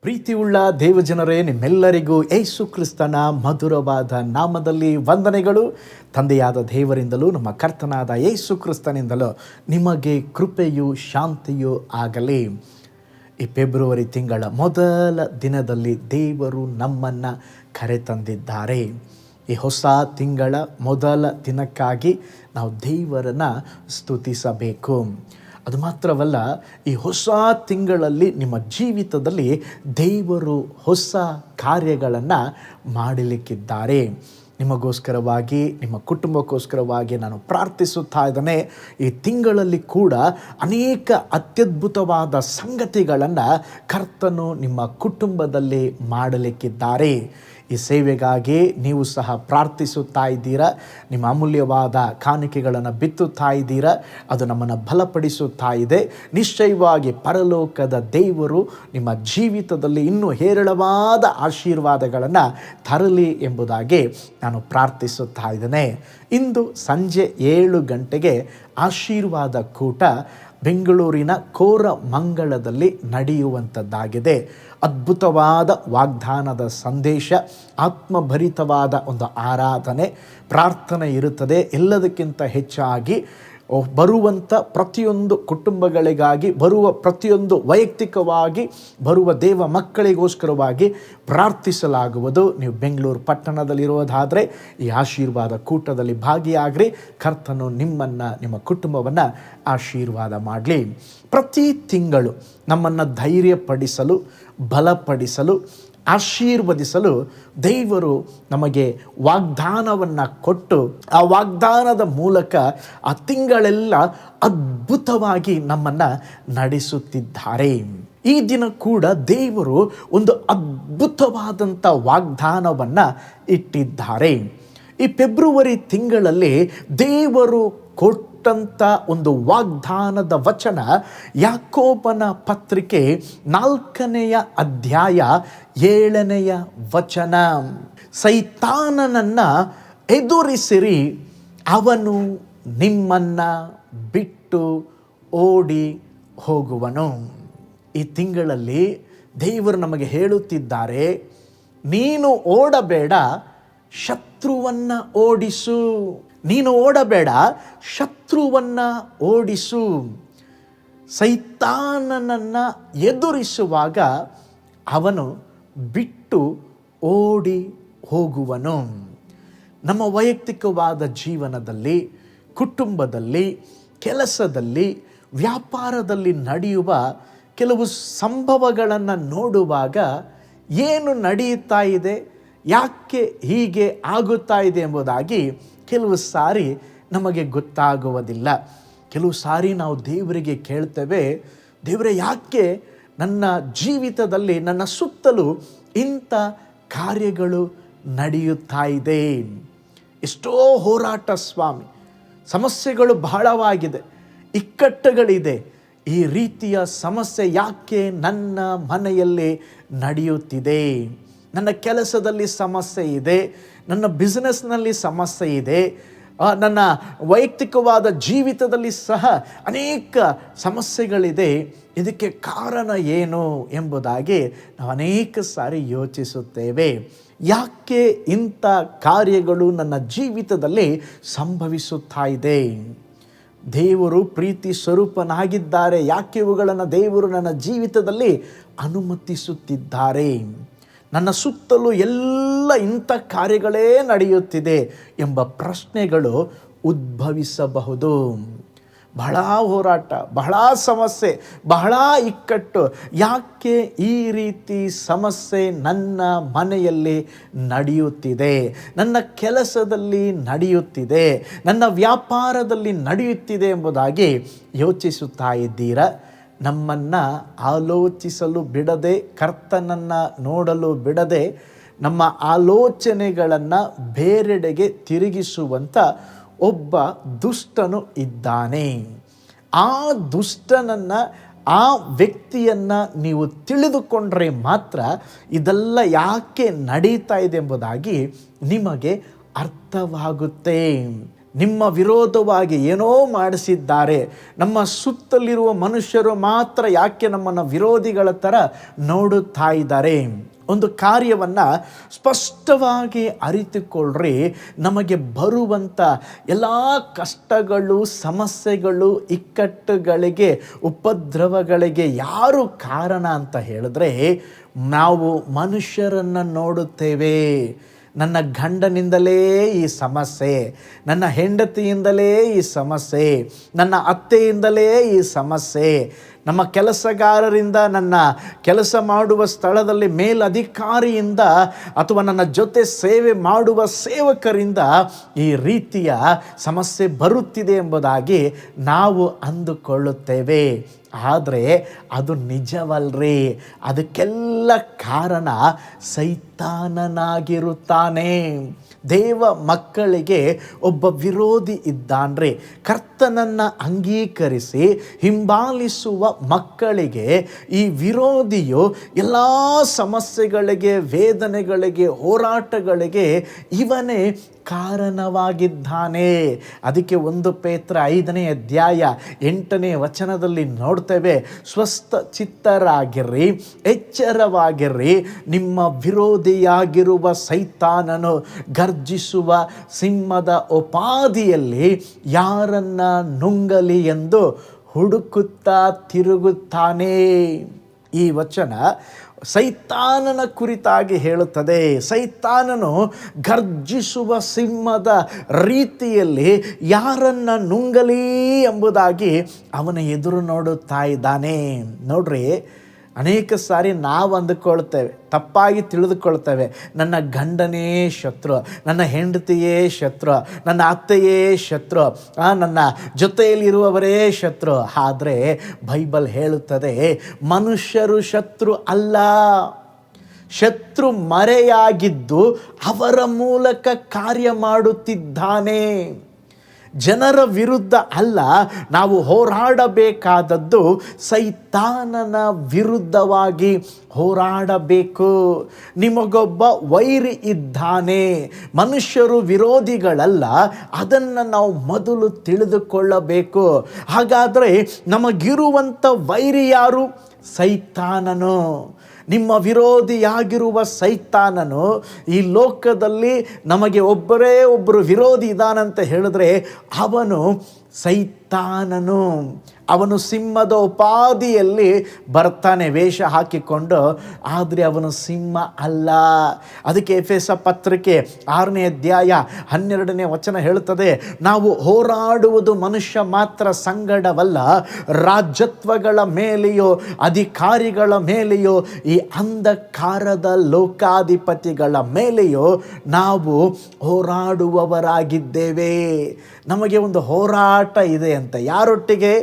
ಪ್ರೀತಿಯುಳ್ಳ ದೇವಜನರೇ, ನಿಮ್ಮೆಲ್ಲರಿಗೂ ಯೇಸು ಕ್ರಿಸ್ತನ ಮಧುರವಾದ ನಾಮದಲ್ಲಿ ವಂದನೆಗಳು. ತಂದೆಯಾದ ದೇವರಿಂದಲೂ ನಮ್ಮ ಕರ್ತನಾದ ಯೇಸು ಕ್ರಿಸ್ತನಿಂದಲೂ ನಿಮಗೆ ಕೃಪೆಯೂ ಶಾಂತಿಯೂ ಆಗಲಿ. ಈ ಫೆಬ್ರವರಿ ತಿಂಗಳ ಮೊದಲ ದಿನದಲ್ಲಿ ದೇವರು ನಮ್ಮನ್ನು ಕರೆತಂದಿದ್ದಾರೆ. ಈ ಹೊಸ ತಿಂಗಳ ಮೊದಲ ದಿನಕ್ಕಾಗಿ ನಾವು ದೇವರನ್ನು ಸ್ತುತಿಸಬೇಕು. ಅದು ಮಾತ್ರವಲ್ಲ, ಈ ಹೊಸ ತಿಂಗಳಲ್ಲಿ ನಿಮ್ಮ ಜೀವಿತದಲ್ಲಿ ದೇವರು ಹೊಸ ಕಾರ್ಯಗಳನ್ನು ಮಾಡಲಿಕ್ಕಿದ್ದಾರೆ. ನಿಮಗೋಸ್ಕರವಾಗಿ, ನಿಮ್ಮ ಕುಟುಂಬಕ್ಕೋಸ್ಕರವಾಗಿ ನಾನು ಪ್ರಾರ್ಥಿಸುತ್ತಾ ಇದ್ದೇನೆ. ಈ ತಿಂಗಳಲ್ಲಿ ಕೂಡ ಅನೇಕ ಅತ್ಯದ್ಭುತವಾದ ಸಂಗತಿಗಳನ್ನು ಕರ್ತನು ನಿಮ್ಮ ಕುಟುಂಬದಲ್ಲಿ ಮಾಡಲಿಕ್ಕಿದ್ದಾರೆ. ಈ ಸೇವೆಗಾಗಿ ನೀವು ಸಹ ಪ್ರಾರ್ಥಿಸುತ್ತಾ ಇದ್ದೀರಾ. ನಿಮ್ಮ ಅಮೂಲ್ಯವಾದ ಕಾಣಿಕೆಗಳನ್ನು ಬಿತ್ತುತ್ತಾ ಇದ್ದೀರಾ. ಅದು ನಮ್ಮನ್ನು ಬಲಪಡಿಸುತ್ತಾ ಇದೆ. ನಿಶ್ಚಯವಾಗಿ ಪರಲೋಕದ ದೇವರು ನಿಮ್ಮ ಜೀವಿತದಲ್ಲಿ ಇನ್ನೂ ಹೇರಳವಾದ ಆಶೀರ್ವಾದಗಳನ್ನು ತರಲಿ ಎಂಬುದಾಗಿ ನಾನು ಪ್ರಾರ್ಥಿಸುತ್ತಾ ಇದ್ದೇನೆ. ಇಂದು ಸಂಜೆ 7 ಗಂಟೆಗೆ ಆಶೀರ್ವಾದ ಕೂಟ ಬೆಂಗಳೂರಿನ ಕೋರಮಂಗಲದಲ್ಲಿ ನಡೆಯುವಂಥದ್ದಾಗಿದೆ. ಅದ್ಭುತವಾದ ವಾಗ್ದಾನದ ಸಂದೇಶ, ಆತ್ಮಭರಿತವಾದ ಒಂದು ಆರಾಧನೆ, ಪ್ರಾರ್ಥನೆ ಇರುತ್ತದೆ. ಎಲ್ಲದಕ್ಕಿಂತ ಹೆಚ್ಚಾಗಿ ಬರುವಂಥ ಪ್ರತಿಯೊಂದು ಕುಟುಂಬಗಳಿಗಾಗಿ, ಬರುವ ಪ್ರತಿಯೊಂದು ವೈಯಕ್ತಿಕವಾಗಿ ಬರುವ ದೇವ ಮಕ್ಕಳಿಗೋಸ್ಕರವಾಗಿ ಪ್ರಾರ್ಥಿಸಲಾಗುವುದು. ನೀವು ಬೆಂಗಳೂರು ಪಟ್ಟಣದಲ್ಲಿರುವುದಾದರೆ ಈ ಆಶೀರ್ವಾದ ಕೂಟದಲ್ಲಿ ಭಾಗಿಯಾಗ್ರಿ. ಕರ್ತನು ನಿಮ್ಮನ್ನು, ನಿಮ್ಮ ಕುಟುಂಬವನ್ನು ಆಶೀರ್ವಾದ ಮಾಡಲಿ. ಪ್ರತಿ ತಿಂಗಳು ನಮ್ಮನ್ನು ಧೈರ್ಯಪಡಿಸಲು, ಬಲಪಡಿಸಲು, ಆಶೀರ್ವದಿಸಲು ದೇವರು ನಮಗೆ ವಾಗ್ದಾನವನ್ನು ಕೊಟ್ಟು, ಆ ವಾಗ್ದಾನದ ಮೂಲಕ ಆ ತಿಂಗಳೆಲ್ಲ ಅದ್ಭುತವಾಗಿ ನಮ್ಮನ್ನು ನಡೆಸುತ್ತಿದ್ದಾರೆ. ಈ ದಿನ ಕೂಡ ದೇವರು ಒಂದು ಅದ್ಭುತವಾದಂಥ ವಾಗ್ದಾನವನ್ನು ಇಟ್ಟಿದ್ದಾರೆ. ಈ ಫೆಬ್ರವರಿ ತಿಂಗಳಲ್ಲಿ ದೇವರು ಕೊಟ್ಟಂಥ ಒಂದು ವಾಗ್ದಾನದ ವಚನ ಯಾಕೋಬನ ಪತ್ರಿಕೆ 4ನೇ ಅಧ್ಯಾಯ 7ನೇ ವಚನ. ಸೈತಾನನನ್ನು ಎದುರಿಸಿರಿ, ಅವನು ನಿಮ್ಮನ್ನು ಬಿಟ್ಟು ಓಡಿ ಹೋಗುವನು. ಈ ತಿಂಗಳಲ್ಲಿ ದೇವರು ನಮಗೆ ಹೇಳುತ್ತಿದ್ದಾರೆ, ನೀನು ಓಡಬೇಡ, ಶತ್ರುವನ್ನು ಓಡಿಸು. ನೀನು ಓಡಬೇಡ, ಶತ್ರುವನ್ನು ಓಡಿಸು. ಸೈತಾನನನ್ನು ಎದುರಿಸುವಾಗ ಅವನು ಬಿಟ್ಟು ಓಡಿ ಹೋಗುವನು. ನಮ್ಮ ವೈಯಕ್ತಿಕವಾದ ಜೀವನದಲ್ಲಿ, ಕುಟುಂಬದಲ್ಲಿ, ಕೆಲಸದಲ್ಲಿ, ವ್ಯಾಪಾರದಲ್ಲಿ ನಡೆಯುವ ಕೆಲವು ಸಂಭವಗಳನ್ನು ನೋಡುವಾಗ ಏನು ನಡೆಯುತ್ತಾ ಇದೆ, ಯಾಕೆ ಹೀಗೆ ಆಗುತ್ತಾ ಇದೆ ಎಂಬುದಾಗಿ ಕೆಲವು ಸಾರಿ ನಮಗೆ ಗೊತ್ತಾಗುವುದಿಲ್ಲ. ಕೆಲವು ಸಾರಿ ನಾವು ದೇವರಿಗೆ ಕೇಳ್ತೇವೆ, ದೇವರೇ ಯಾಕೆ ನನ್ನ ಜೀವಿತದಲ್ಲಿ, ನನ್ನ ಸುತ್ತಲೂ ಇಂಥ ಕಾರ್ಯಗಳು ನಡೆಯುತ್ತಾ ಇದೆ? ಎಷ್ಟೋ ಹೋರಾಟ ಸ್ವಾಮಿ, ಸಮಸ್ಯೆಗಳು ಬಹಳವಾಗಿದೆ, ಇಕ್ಕಟ್ಟುಗಳಿದೆ. ಈ ರೀತಿಯ ಸಮಸ್ಯೆ ಯಾಕೆ ನನ್ನ ಮನೆಯಲ್ಲಿ ನಡೆಯುತ್ತಿದೆ? ನನ್ನ ಕೆಲಸದಲ್ಲಿ ಸಮಸ್ಯೆ ಇದೆ, ನನ್ನ ಬಿಸ್ನೆಸ್ನಲ್ಲಿ ಸಮಸ್ಯೆ ಇದೆ, ನನ್ನ ವೈಯಕ್ತಿಕವಾದ ಜೀವಿತದಲ್ಲಿ ಸಹ ಅನೇಕ ಸಮಸ್ಯೆಗಳಿದೆ. ಇದಕ್ಕೆ ಕಾರಣ ಏನು ಎಂಬುದಾಗಿ ನಾವು ಅನೇಕ ಸಾರಿ ಯೋಚಿಸುತ್ತೇವೆ. ಯಾಕೆ ಇಂಥ ಕಾರ್ಯಗಳು ನನ್ನ ಜೀವಿತದಲ್ಲಿ ಸಂಭವಿಸುತ್ತಾ ಇದೆ? ದೇವರು ಪ್ರೀತಿ ಸ್ವರೂಪನಾಗಿದ್ದಾರೆ. ಯಾಕೆ ಇವುಗಳನ್ನು ದೇವರು ನನ್ನ ಜೀವಿತದಲ್ಲಿ ಅನುಮತಿಸುತ್ತಿದ್ದಾರೆ? ನನ್ನ ಸುತ್ತಲೂ ಎಲ್ಲ ಇಂಥ ಕಾರ್ಯಗಳೇ ನಡೆಯುತ್ತಿದೆ ಎಂಬ ಪ್ರಶ್ನೆಗಳು ಉದ್ಭವಿಸಬಹುದು. ಬಹಳ ಹೋರಾಟ, ಬಹಳ ಸಮಸ್ಯೆ, ಬಹಳ ಇಕ್ಕಟ್ಟು. ಯಾಕೆ ಈ ರೀತಿ ಸಮಸ್ಯೆ ನನ್ನ ಮನೆಯಲ್ಲಿ ನಡೆಯುತ್ತಿದೆ, ನನ್ನ ಕೆಲಸದಲ್ಲಿ ನಡೆಯುತ್ತಿದೆ, ನನ್ನ ವ್ಯಾಪಾರದಲ್ಲಿ ನಡೆಯುತ್ತಿದೆ ಎಂಬುದಾಗಿ ಯೋಚಿಸುತ್ತಾ ಇದ್ದೀರಾ? ನಮ್ಮನ್ನು ಆಲೋಚಿಸಲು ಬಿಡದೆ, ಕರ್ತನನ್ನು ನೋಡಲು ಬಿಡದೆ, ನಮ್ಮ ಆಲೋಚನೆಗಳನ್ನು ಬೇರೆಡೆಗೆ ತಿರುಗಿಸುವಂಥ ಒಬ್ಬ ದುಷ್ಟನು ಇದ್ದಾನೆ. ಆ ದುಷ್ಟನನ್ನು, ಆ ವ್ಯಕ್ತಿಯನ್ನು ನೀವು ತಿಳಿದುಕೊಂಡ್ರೆ ಮಾತ್ರ ಇದೆಲ್ಲ ಯಾಕೆ ನಡೀತಾ ಇದೆ ಎಂಬುದಾಗಿ ನಿಮಗೆ ಅರ್ಥವಾಗುತ್ತೆ. ನಿಮ್ಮ ವಿರೋಧವಾಗಿ ಏನೋ ಮಾಡಿಸಿದ್ದಾರೆ. ನಮ್ಮ ಸುತ್ತಲಿರುವ ಮನುಷ್ಯರು ಮಾತ್ರ ಯಾಕೆ ನಮ್ಮನ್ನು ವಿರೋಧಿಗಳ ಥರ ನೋಡುತ್ತಾ ಇದ್ದಾರೆ? ಒಂದು ಕಾರ್ಯವನ್ನು ಸ್ಪಷ್ಟವಾಗಿ ಅರಿತುಕೊಳ್ಳ್ರಿ. ನಮಗೆ ಬರುವಂಥ ಎಲ್ಲ ಕಷ್ಟಗಳು, ಸಮಸ್ಯೆಗಳು, ಇಕ್ಕಟ್ಟುಗಳಿಗೆ, ಉಪದ್ರವಗಳಿಗೆ ಯಾರು ಕಾರಣ ಅಂತ ಹೇಳಿದ್ರೆ ನಾವು ಮನುಷ್ಯರನ್ನು ನೋಡುತ್ತೇವೆ. ನನ್ನ ಗಂಡನಿಂದಲೇ ಈ ಸಮಸ್ಯೆ, ನನ್ನ ಹೆಂಡತಿಯಿಂದಲೇ ಈ ಸಮಸ್ಯೆ, ನನ್ನ ಅತ್ತೆಯಿಂದಲೇ ಈ ಸಮಸ್ಯೆ, ನಮ್ಮ ಕೆಲಸಗಾರರಿಂದ, ನನ್ನ ಕೆಲಸ ಮಾಡುವ ಸ್ಥಳದಲ್ಲಿ ಮೇಲಧಿಕಾರಿಯಿಂದ, ಅಥವಾ ನನ್ನ ಜೊತೆ ಸೇವೆ ಮಾಡುವ ಸೇವಕರಿಂದ ಈ ರೀತಿಯ ಸಮಸ್ಯೆ ಬರುತ್ತಿದೆ ಎಂಬುದಾಗಿ ನಾವು ಅಂದುಕೊಳ್ಳುತ್ತೇವೆ. ಆದರೆ ಅದು ನಿಜವಲ್ರಿ. ಅದಕ್ಕೆಲ್ಲ ಕಾರಣ ಸೈತಾನನಾಗಿರುತ್ತಾನೆ. ದೇವ ಮಕ್ಕಳಿಗೆ ಒಬ್ಬ ವಿರೋಧಿ ಇದ್ದಾನ್ರಿ. ಕರ್ತನನ್ನು ಅಂಗೀಕರಿಸಿ ಹಿಂಬಾಲಿಸುವ ಮಕ್ಕಳಿಗೆ ಈ ವಿರೋಧಿಯು ಎಲ್ಲ ಸಮಸ್ಯೆಗಳಿಗೆ, ವೇದನೆಗಳಿಗೆ, ಹೋರಾಟಗಳಿಗೆ ಇವನೇ ಕಾರಣವಾಗಿದ್ದಾನೆ. ಅದಕ್ಕೆ 1 ಪೇತ್ರ 5ನೇ ಅಧ್ಯಾಯ 8ನೇ ವಚನದಲ್ಲಿ ನೋಡ್ತೇವೆ, ಸ್ವಸ್ಥ ಚಿತ್ತರಾಗಿರ್ರಿ, ಎಚ್ಚರವಾಗಿರ್ರಿ, ನಿಮ್ಮ ವಿರೋಧಿಯಾಗಿರುವ ಸೈತಾನನು ಗರ್ಜಿಸುವ ಸಿಂಹದ ಉಪಾದಿಯಲ್ಲಿ ಯಾರನ್ನ ನುಂಗಲಿ ಎಂದು ಹುಡುಕುತ್ತಾ ತಿರುಗುತ್ತಾನೆ. ಈ ವಚನ ಸೈತಾನನ ಕುರಿತಾಗಿ ಹೇಳುತ್ತದೆ. ಸೈತಾನನು ಗರ್ಜಿಸುವ ಸಿಂಹದ ರೀತಿಯಲ್ಲಿ ಯಾರನ್ನ ನುಂಗಲಿ ಎಂಬುದಾಗಿ ಅವನ ಎದುರು ನೋಡುತ್ತಾ ಇದ್ದಾನೆ. ನೋಡ್ರಿ, ಅನೇಕ ಸಾರಿ ನಾವು ಅಂದುಕೊಳ್ತೇವೆ, ತಪ್ಪಾಗಿ ತಿಳಿದುಕೊಳ್ತೇವೆ, ನನ್ನ ಗಂಡನೇ ಶತ್ರು, ನನ್ನ ಹೆಂಡತಿಯೇ ಶತ್ರು, ನನ್ನ ಅತ್ತೆಯೇ ಶತ್ರು, ನನ್ನ ಜೊತೆಯಲ್ಲಿರುವವರೇ ಶತ್ರು. ಆದರೆ ಬೈಬಲ್ ಹೇಳುತ್ತದೆ, ಮನುಷ್ಯರು ಶತ್ರು ಅಲ್ಲ, ಶತ್ರು ಮರೆಯಾಗಿದ್ದು ಅವರ ಮೂಲಕ ಕಾರ್ಯ ಮಾಡುತ್ತಿದ್ದಾನೆ. ಜನರ ವಿರುದ್ಧ ಅಲ್ಲ, ನಾವು ಹೋರಾಡಬೇಕಾದದ್ದು ಸೈತಾನನ ವಿರುದ್ಧವಾಗಿ ಹೋರಾಡಬೇಕು. ನಿಮಗೊಬ್ಬ ವೈರಿ ಇದ್ದಾನೆ. ಮನುಷ್ಯರು ವಿರೋಧಿಗಳಲ್ಲ, ಅದನ್ನು ನಾವು ಮೊದಲು ತಿಳಿದುಕೊಳ್ಳಬೇಕು. ಹಾಗಾದರೆ ನಮಗಿರುವಂಥ ವೈರಿ ಯಾರು? ಸೈತಾನನು. ನಿಮ್ಮ ವಿರೋಧಿಯಾಗಿರುವ ಸೈತಾನನು ಈ ಲೋಕದಲ್ಲಿ ನಮಗೆ ಒಬ್ಬರು ವಿರೋಧಿ ಇದ್ದಾನಂತ ಹೇಳಿದ್ರೆ ಅವನು ಸೈತಾನನು. ಅವನು ಸಿಂಹದ ಉಪಾದಿಯಲ್ಲಿ ಬರ್ತಾನೆ ವೇಷ ಹಾಕಿಕೊಂಡು, ಆದರೆ ಅವನು ಸಿಂಹ ಅಲ್ಲ. ಅದಕ್ಕೆ ಎಫೆಸ ಪತ್ರಿಕೆ 6ನೇ ಅಧ್ಯಾಯ 12ನೇ ವಚನ ಹೇಳುತ್ತದೆ, ನಾವು ಹೋರಾಡುವುದು ಮನುಷ್ಯ ಮಾತ್ರ ಸಂಗಡವಲ್ಲ, ರಾಜ್ಯತ್ವಗಳ ಮೇಲೆಯೋ, ಅಧಿಕಾರಿಗಳ ಮೇಲೆಯೋ, ಈ ಅಂಧಕಾರದ ಲೋಕಾಧಿಪತಿಗಳ ಮೇಲೆಯೋ ನಾವು ಹೋರಾಡುವವರಾಗಿದ್ದೇವೆ. ನಮಗೆ ಒಂದು ಹೋರಾಟ ಇದೆ ಅಂತ. ಯಾರೊಟ್ಟಿಗೆ?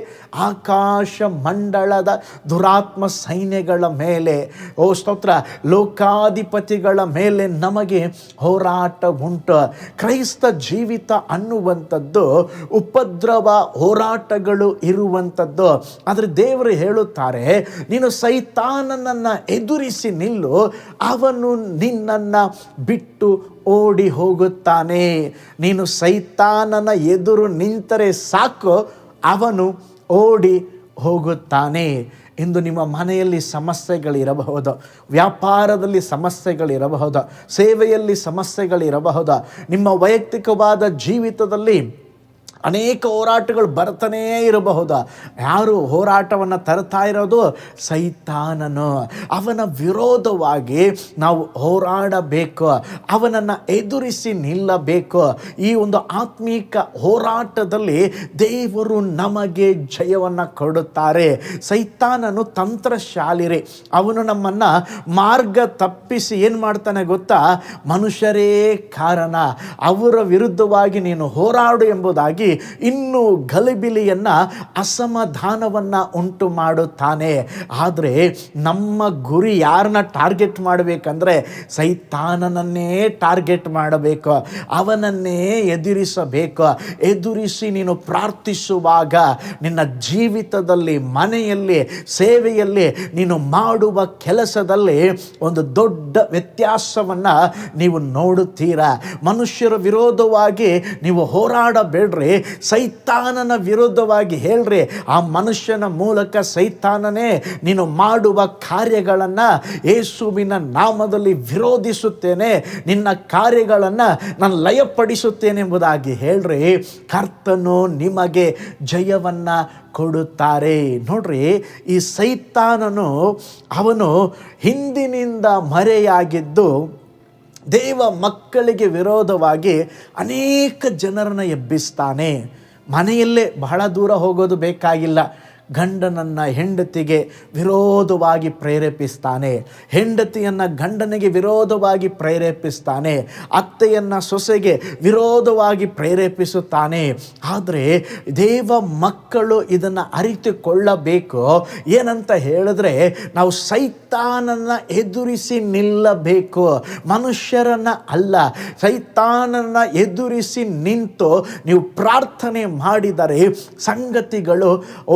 ಆಕಾಶ ಮಂಡಳದ ದುರಾತ್ಮ ಸೈನ್ಯಗಳ ಮೇಲೆ, ಓ ಸ್ತೋತ್ರ, ಲೋಕಾಧಿಪತಿಗಳ ಮೇಲೆ ನಮಗೆ ಹೋರಾಟ ಉಂಟು. ಕ್ರೈಸ್ತ ಜೀವಿತ ಅನ್ನುವಂಥದ್ದು ಉಪದ್ರವ, ಹೋರಾಟಗಳು ಇರುವಂಥದ್ದು. ಆದರೆ ದೇವರು ಹೇಳುತ್ತಾರೆ, ನೀನು ಸೈತಾನನನ್ನು ಎದುರಿಸಿ ನಿಲ್ಲು, ಅವನು ನಿನ್ನನ್ನು ಬಿಟ್ಟು ಓಡಿ ಹೋಗುತ್ತಾನೆ. ನೀನು ಸೈತಾನನ ಎದುರು ನಿಂತರೆ ಸಾಕು, ಅವನು ಓಡಿ ಹೋಗುತ್ತಾನೆ. ಇಂದು ನಿಮ್ಮ ಮನೆಯಲ್ಲಿ ಸಮಸ್ಯೆಗಳಿರಬಹುದು, ವ್ಯಾಪಾರದಲ್ಲಿ ಸಮಸ್ಯೆಗಳಿರಬಹುದು, ಸೇವೆಯಲ್ಲಿ ಸಮಸ್ಯೆಗಳಿರಬಹುದು, ನಿಮ್ಮ ವೈಯಕ್ತಿಕವಾದ ಜೀವಿತದಲ್ಲಿ ಅನೇಕ ಹೋರಾಟಗಳು ಬರ್ತಾನೇ ಇರಬಹುದು. ಯಾರು ಹೋರಾಟವನ್ನು ತರ್ತಾ ಇರೋದು? ಸೈತಾನನು. ಅವನ ವಿರೋಧವಾಗಿ ನಾವು ಹೋರಾಡಬೇಕು, ಅವನನ್ನು ಎದುರಿಸಿ ನಿಲ್ಲಬೇಕು. ಈ ಒಂದು ಆತ್ಮೀಕ ಹೋರಾಟದಲ್ಲಿ ದೇವರು ನಮಗೆ ಜಯವನ್ನು ಕೊಡುತ್ತಾರೆ. ಸೈತಾನನು ತಂತ್ರಶಾಲಿರಿ. ಅವನು ನಮ್ಮನ್ನು ಮಾರ್ಗ ತಪ್ಪಿಸಿ ಏನು ಮಾಡ್ತಾನೆ ಗೊತ್ತಾ? ಮನುಷ್ಯರೇ ಕಾರಣ, ಅವರ ವಿರುದ್ಧವಾಗಿ ನೀನು ಹೋರಾಡು ಎಂಬುದಾಗಿ ಇನ್ನೂ ಗಲಿಬಿಲಿಯನ್ನು, ಅಸಮಾಧಾನವನ್ನು ಉಂಟು ಮಾಡುತ್ತಾನೆ. ಆದರೆ ನಮ್ಮ ಗುರಿ ಯಾರನ್ನ ಟಾರ್ಗೆಟ್ ಮಾಡಬೇಕಂದ್ರೆ ಸೈತಾನನನ್ನೇ ಟಾರ್ಗೆಟ್ ಮಾಡಬೇಕು, ಅವನನ್ನೇ ಎದುರಿಸಬೇಕು. ಎದುರಿಸಿ ನೀನು ಪ್ರಾರ್ಥಿಸುವಾಗ ನಿನ್ನ ಜೀವಿತದಲ್ಲಿ, ಮನೆಯಲ್ಲಿ, ಸೇವೆಯಲ್ಲಿ, ನೀನು ಮಾಡುವ ಕೆಲಸದಲ್ಲಿ ಒಂದು ದೊಡ್ಡ ವ್ಯತ್ಯಾಸವನ್ನು ನೀವು ನೋಡುತ್ತೀರಾ. ಮನುಷ್ಯರ ವಿರೋಧವಾಗಿ ನೀವು ಹೋರಾಡಬೇಡ್ರಿ, ಸೈತಾನನ ವಿರೋಧವಾಗಿ ಹೇಳ್ರಿ. ಆ ಮನುಷ್ಯನ ಮೂಲಕ ಸೈತಾನನೇ ನೀನು ಮಾಡುವ ಕಾರ್ಯಗಳನ್ನು ಯೇಸುವಿನ ನಾಮದಲ್ಲಿ ವಿರೋಧಿಸುತ್ತೇನೆ, ನಿನ್ನ ಕಾರ್ಯಗಳನ್ನು ನಾನು ಲಯಪಡಿಸುತ್ತೇನೆ ಎಂಬುದಾಗಿ ಹೇಳ್ರಿ. ಕರ್ತನು ನಿಮಗೆ ಜಯವನ್ನು ಕೊಡುತ್ತಾರೆ. ನೋಡ್ರಿ, ಈ ಸೈತಾನನು ಅವನು ಹಿಂದಿನಿಂದ ಮರೆಯಾಗಿದ್ದು ದೇವ ಮಕ್ಕಳಿಗೆ ವಿರೋಧವಾಗಿ ಅನೇಕ ಜನರನ್ನು ಎಬ್ಬಿಸ್ತಾನೆ. ಮನೆಯಲ್ಲೇ ಬಹಳ ದೂರ ಹೋಗೋದು ಬೇಕಾಗಿಲ್ಲ, ಗಂಡನನ್ನು ಹೆಂಡತಿಗೆ ವಿರೋಧವಾಗಿ ಪ್ರೇರೇಪಿಸ್ತಾನೆ, ಹೆಂಡತಿಯನ್ನು ಗಂಡನಿಗೆ ವಿರೋಧವಾಗಿ ಪ್ರೇರೇಪಿಸ್ತಾನೆ, ಅತ್ತೆಯನ್ನು ಸೊಸೆಗೆ ವಿರೋಧವಾಗಿ ಪ್ರೇರೇಪಿಸುತ್ತಾನೆ. ಆದರೆ ದೇವ ಮಕ್ಕಳು ಇದನ್ನು ಅರಿತುಕೊಳ್ಳಬೇಕು. ಏನಂತ ಹೇಳಿದ್ರೆ, ನಾವು ಸೈತಾನನ್ನು ಎದುರಿಸಿ ನಿಲ್ಲಬೇಕು, ಮನುಷ್ಯರನ್ನು ಅಲ್ಲ. ಸೈತಾನನ್ನು ಎದುರಿಸಿ ನಿಂತು ನೀವು ಪ್ರಾರ್ಥನೆ ಮಾಡಿದರೆ ಸಂಗತಿಗಳು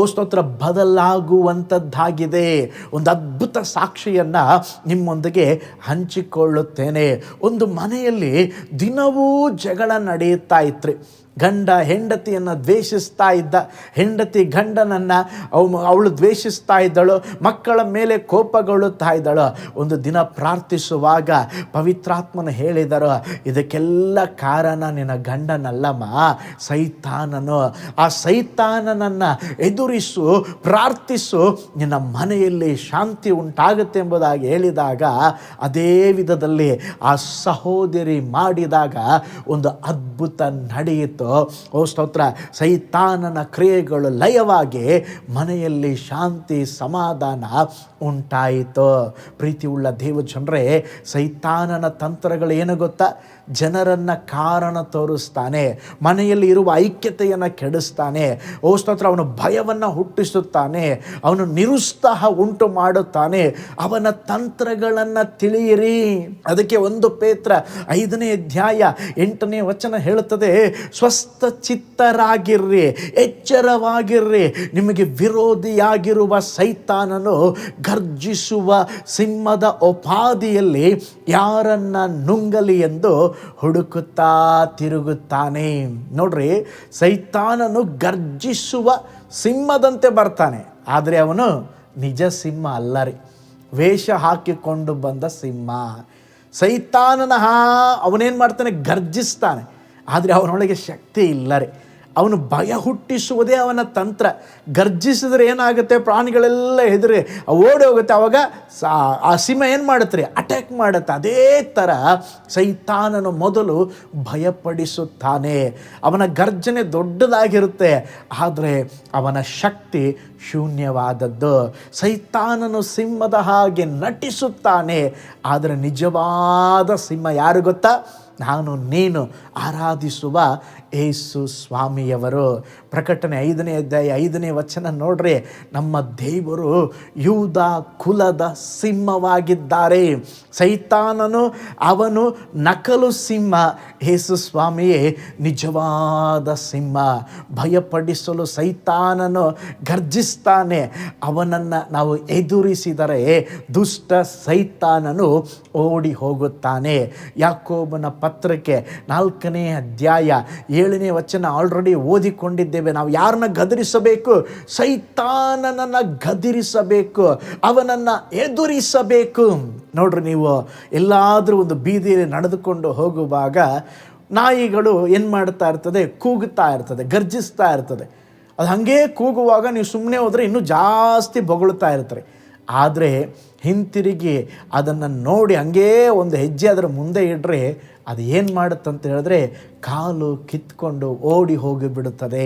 ಸ್ತೋತ್ರ ಬದಲಾಗುವಂಥದ್ದಾಗಿದೆ. ಒಂದು ಅದ್ಭುತ ಸಾಕ್ಷಿಯನ್ನು ನಿಮ್ಮೊಂದಿಗೆ ಹಂಚಿಕೊಳ್ಳುತ್ತೇನೆ. ಒಂದು ಮನೆಯಲ್ಲಿ ದಿನವೂ ಜಗಳ ನಡೆಯುತ್ತಾ ಇತ್ತು. ಗಂಡ ಹೆಂಡತಿಯನ್ನು ದ್ವೇಷಿಸ್ತಾ ಇದ್ದ, ಹೆಂಡತಿ ಗಂಡನನ್ನು ಅವಳು ದ್ವೇಷಿಸ್ತಾ ಇದ್ದಳು, ಮಕ್ಕಳ ಮೇಲೆ ಕೋಪಗೊಳ್ಳುತ್ತಾ ಇದ್ದಳು. ಒಂದು ದಿನ ಪ್ರಾರ್ಥಿಸುವಾಗ ಪವಿತ್ರಾತ್ಮನು ಹೇಳಿದರು, ಇದಕ್ಕೆಲ್ಲ ಕಾರಣ ನಿನ್ನ ಗಂಡನಲ್ಲಮ್ಮ, ಸೈತಾನನು. ಆ ಸೈತಾನನನ್ನು ಎದುರಿಸು, ಪ್ರಾರ್ಥಿಸು, ನಿನ್ನ ಮನೆಯಲ್ಲಿ ಶಾಂತಿ ಉಂಟಾಗುತ್ತೆ ಎಂಬುದಾಗಿ ಹೇಳಿದಾಗ ಅದೇ ವಿಧದಲ್ಲಿ ಆ ಸಹೋದರಿ ಮಾಡಿದಾಗ ಒಂದು ಅದ್ಭುತ ನಡೆಯಿತು. ಓ ಸ್ತೋತ್ರ, ಸೈತಾನನ ಕ್ರಿಯೆಗಳು ಲಯವಾಗಿ ಮನೆಯಲ್ಲಿ ಶಾಂತಿ ಸಮಾಧಾನ ಉಂಟಾಯಿತು. ಪ್ರೀತಿಯುಳ್ಳ ದೇವ ಜನರೇ, ಸೈತಾನನ ತಂತ್ರಗಳು ಏನು ಗೊತ್ತಾ? ಜನರನ್ನು ಕಾರಣ ತೋರಿಸ್ತಾನೆ, ಮನೆಯಲ್ಲಿ ಇರುವ ಐಕ್ಯತೆಯನ್ನು ಕೆಡಿಸ್ತಾನೆ. ಓ ಸ್ತೋತ್ರ, ಅವನು ಭಯವನ್ನು ಹುಟ್ಟಿಸುತ್ತಾನೆ, ಅವನು ನಿರುತ್ಸಾಹ ಉಂಟು ಮಾಡುತ್ತಾನೆ. ಅವನ ತಂತ್ರಗಳನ್ನು ತಿಳಿಯಿರಿ. ಅದಕ್ಕೆ 1 ಪೇತ್ರ 5ನೇ ಅಧ್ಯಾಯ 8ನೇ ವಚನ ಹೇಳುತ್ತದೆ, ಸ್ವಸ್ಥ ಚಿತ್ತರಾಗಿರ್ರಿ, ಎಚ್ಚರವಾಗಿರ್ರಿ. ನಿಮಗೆ ವಿರೋಧಿಯಾಗಿರುವ ಸೈತಾನನು ಗರ್ಜಿಸುವ ಸಿಂಹದ ಉಪಾದಿಯಲ್ಲಿ ಯಾರನ್ನ ನುಂಗಲಿ ಎಂದು ಹುಡುಕುತ್ತಾ ತಿರುಗುತ್ತಾನೆ. ನೋಡ್ರಿ, ಸೈತಾನನು ಗರ್ಜಿಸುವ ಸಿಂಹದಂತೆ ಬರ್ತಾನೆ, ಆದರೆ ಅವನು ನಿಜ ಸಿಂಹ ಅಲ್ಲ ರೀ, ವೇಷ ಹಾಕಿಕೊಂಡು ಬಂದ ಸಿಂಹ. ಸೈತಾನನ ಅವನೇನು ಮಾಡ್ತಾನೆ? ಗರ್ಜಿಸ್ತಾನೆ, ಆದರೆ ಅವನೊಳಗೆ ಶಕ್ತಿ ಇಲ್ಲ ರೀ. ಅವನು ಭಯ ಹುಟ್ಟಿಸುವುದೇ ಅವನ ತಂತ್ರ. ಗರ್ಜಿಸಿದ್ರೆ ಏನಾಗುತ್ತೆ? ಪ್ರಾಣಿಗಳೆಲ್ಲ ಹೆದರಿ ಓಡಿ ಹೋಗುತ್ತೆ. ಆವಾಗ ಆ ಸಿಂಹ ಏನು ಮಾಡುತ್ತೆ ರೀ? ಅಟ್ಯಾಕ್ ಮಾಡುತ್ತೆ. ಅದೇ ಥರ ಸೈತಾನನು ಮೊದಲು ಭಯಪಡಿಸುತ್ತಾನೆ. ಅವನ ಗರ್ಜನೆ ದೊಡ್ಡದಾಗಿರುತ್ತೆ, ಆದರೆ ಅವನ ಶಕ್ತಿ ಶೂನ್ಯವಾದದ್ದು. ಸೈತಾನನು ಸಿಂಹದ ಹಾಗೆ ನಟಿಸುತ್ತಾನೆ, ಆದರೆ ನಿಜವಾದ ಸಿಂಹ ಯಾರು ಗೊತ್ತಾ? ನಾನು ನೀನು ಆರಾಧಿಸುವ ಯೇಸು ಸ್ವಾಮಿಯವರು. ಪ್ರಕಟಣೆ 5ನೇ ಅಧ್ಯಾಯ 5ನೇ ವಚನ ನೋಡ್ರಿ, ನಮ್ಮ ದೇವರು ಯೂದ ಕುಲದ ಸಿಂಹವಾಗಿದ್ದಾರೆ. ಸೈತಾನನು ಅವನು ನಕಲು ಸಿಂಹ, ಯೇಸು ಸ್ವಾಮಿಯೇ ನಿಜವಾದ ಸಿಂಹ. ಭಯಪಡಿಸಲು ಸೈತಾನನು ಗರ್ಜಿಸ್ತಾನೆ. ಅವನನ್ನು ನಾವು ಎದುರಿಸಿದರೆ ದುಷ್ಟ ಸೈತಾನನು ಓಡಿ ಹೋಗುತ್ತಾನೆ. ಯಾಕೋಬನ ಪತ್ರಕ್ಕೆ 4ನೇ ಅಧ್ಯಾಯ 7ನೇ ವಚನ ಆಲ್ರೆಡಿ ಓದಿಕೊಂಡಿದ್ದೇವೆ. ನಾವು ಯಾರನ್ನ ಗದರಿಸಬೇಕು? ಸೈತಾನನನ್ನು ಗದರಿಸಬೇಕು, ಅವನನ್ನು ಎದುರಿಸಬೇಕು. ನೋಡ್ರಿ, ನೀವು ಎಲ್ಲಾದರೂ ಒಂದು ಬೀದಿಯಲ್ಲಿ ನಡೆದುಕೊಂಡು ಹೋಗುವಾಗ ನಾಯಿಗಳು ಏನು ಮಾಡ್ತಾ ಇರ್ತದೆ? ಕೂಗುತ್ತಾ ಇರ್ತದೆ, ಗರ್ಜಿಸ್ತಾ ಇರ್ತದೆ. ಅದು ಹಾಗೇ ಕೂಗುವಾಗ ನೀವು ಸುಮ್ಮನೆ ಹೋದರೆ ಇನ್ನೂ ಜಾಸ್ತಿ ಬೊಗಳ್ತಾ ಇರ್ತಾರೆ. ಆದರೆ ಹಿಂತಿರುಗಿ ಅದನ್ನು ನೋಡಿ ಹಂಗೇ ಒಂದು ಹೆಜ್ಜೆ ಅದರ ಮುಂದೆ ಇಡ್ರೆ ಅದು ಏನು ಮಾಡುತ್ತಂತ ಹೇಳಿದ್ರೆ ಕಾಲು ಕಿತ್ಕೊಂಡು ಓಡಿ ಹೋಗಿಬಿಡುತ್ತದೆ.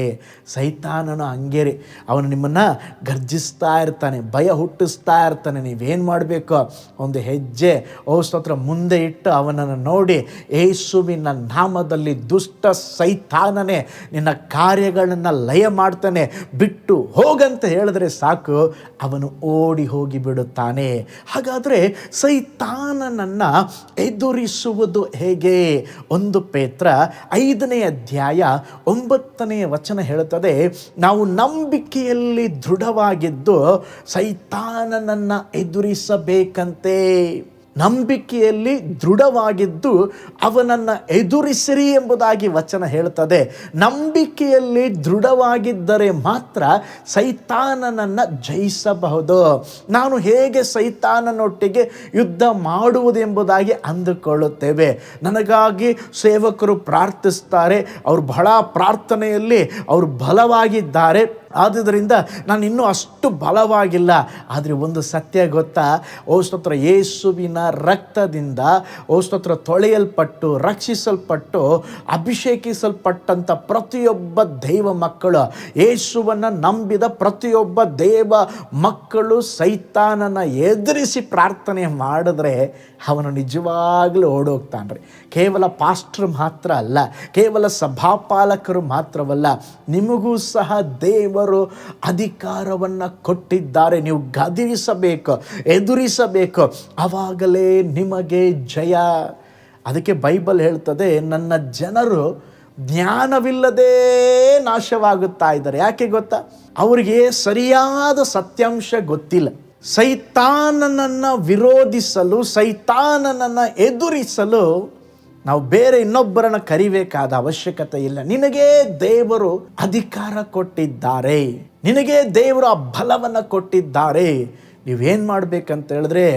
ಸೈತಾನನು ಹಂಗೇರಿ, ಅವನು ನಿಮ್ಮನ್ನು ಗರ್ಜಿಸ್ತಾ ಇರ್ತಾನೆ, ಭಯ ಹುಟ್ಟಿಸ್ತಾ ಇರ್ತಾನೆ. ನೀವೇನು ಮಾಡಬೇಕು, ಒಂದು ಹೆಜ್ಜೆ ಸ್ತೋತ್ರ ಮುಂದೆ ಇಟ್ಟು ಅವನನ್ನು ನೋಡಿ, ಯೇಸುವಿನ ನಾಮದಲ್ಲಿ ದುಷ್ಟ ಸೈತಾನನೇ ನಿನ್ನ ಕಾರ್ಯಗಳನ್ನು ಲಯ ಮಾಡ್ತಾನೆ, ಬಿಟ್ಟು ಹೋಗಂತ ಹೇಳಿದ್ರೆ ಸಾಕು, ಅವನು ಓಡಿ ಹೋಗಿ ಬಿಡುತ್ತಾನೆ. ಹಾಗಾದರೆ ಸೈತಾನನನ್ನು ಎದುರಿಸುವುದು ಹೇಗೆ? 1 ಪೇತ್ರ 5ನೇ ಅಧ್ಯಾಯ 9ನೇ ವಚನ ಹೇಳುತ್ತದೆ, ನಾವು ನಂಬಿಕೆಯಲ್ಲಿ ದೃಢವಾಗಿದ್ದು ಸೈತಾನನನ್ನು ಎದುರಿಸಬೇಕಂತೆ. ನಂಬಿಕೆಯಲ್ಲಿ ದೃಢವಾಗಿದ್ದು ಅವನನ್ನು ಎದುರಿಸಿರಿ ಎಂಬುದಾಗಿ ವಚನ ಹೇಳುತ್ತದೆ. ನಂಬಿಕೆಯಲ್ಲಿ ದೃಢವಾಗಿದ್ದರೆ ಮಾತ್ರ ಸೈತಾನನನ್ನು ಜಯಿಸಬಹುದು. ನಾನು ಹೇಗೆ ಸೈತಾನನೊಟ್ಟಿಗೆ ಯುದ್ಧ ಮಾಡುವುದೆಂಬುದಾಗಿ ಅಂದುಕೊಳ್ಳುತ್ತೇವೆ. ನನಗಾಗಿ ಸೇವಕರು ಪ್ರಾರ್ಥಿಸ್ತಾರೆ, ಅವರು ಬಹಳ ಪ್ರಾರ್ಥನೆಯಲ್ಲಿ ಅವರು ಬಲವಾಗಿದ್ದಾರೆ, ಆದುದರಿಂದ ನಾನು ಇನ್ನೂ ಅಷ್ಟು ಬಲವಾಗಿಲ್ಲ. ಆದರೆ ಒಂದು ಸತ್ಯ ಗೊತ್ತಾ, ಸ್ತೋತ್ರ, ಯೇಸುವಿನ ರಕ್ತದಿಂದ ಸ್ತೋತ್ರ ತೊಳೆಯಲ್ಪಟ್ಟು ರಕ್ಷಿಸಲ್ಪಟ್ಟು ಅಭಿಷೇಕಿಸಲ್ಪಟ್ಟಂಥ ಪ್ರತಿಯೊಬ್ಬ ದೈವ ಮಕ್ಕಳು, ಯೇಸುವನ್ನು ನಂಬಿದ ಪ್ರತಿಯೊಬ್ಬ ದೇವ ಮಕ್ಕಳು ಸೈತಾನನ ಎದುರಿಸಿ ಪ್ರಾರ್ಥನೆ ಮಾಡಿದ್ರೆ ಅವನು ನಿಜವಾಗ್ಲೂ ಓಡೋಗ್ತಾನೆ ರೀ. ಕೇವಲ ಪಾಸ್ಟರ್ ಮಾತ್ರ ಅಲ್ಲ, ಕೇವಲ ಸಭಾಪಾಲಕರು ಮಾತ್ರವಲ್ಲ, ನಿಮಗೂ ಸಹ ದೇವರು ಅಧಿಕಾರವನ್ನು ಕೊಟ್ಟಿದ್ದಾರೆ. ನೀವು ಗದರಿಸಬೇಕು, ಎದುರಿಸಬೇಕು, ಆವಾಗಲೇ ನಿಮಗೆ ಜಯ. ಅದಕ್ಕೆ ಬೈಬಲ್ ಹೇಳ್ತದೆ, ನನ್ನ ಜನರು ಜ್ಞಾನವಿಲ್ಲದೆ ನಾಶವಾಗುತ್ತಾ ಇದ್ದಾರೆ. ಯಾಕೆ ಗೊತ್ತಾ? ಅವರಿಗೆ ಸರಿಯಾದ ಸತ್ಯಾಂಶ ಗೊತ್ತಿಲ್ಲ. ಸೈತಾನನನ್ನು ವಿರೋಧಿಸಲು, ಸೈತಾನನನ್ನು ಎದುರಿಸಲು ನಾವು ಬೇರೆ ಇನ್ನೊಬ್ಬರನ್ನು ಕರಿಬೇಕಾದ ಅವಶ್ಯಕತೆ ಇಲ್ಲ. ನಿನಗೆ ದೇವರು ಅಧಿಕಾರ ಕೊಟ್ಟಿದ್ದಾರೆ, ನಿನಗೆ ದೇವರು ಆ ಬಲವನ್ನು ಕೊಟ್ಟಿದ್ದಾರೆ. ನೀವೇನು ಮಾಡಬೇಕಂತ ಹೇಳಿದ್ರೆ,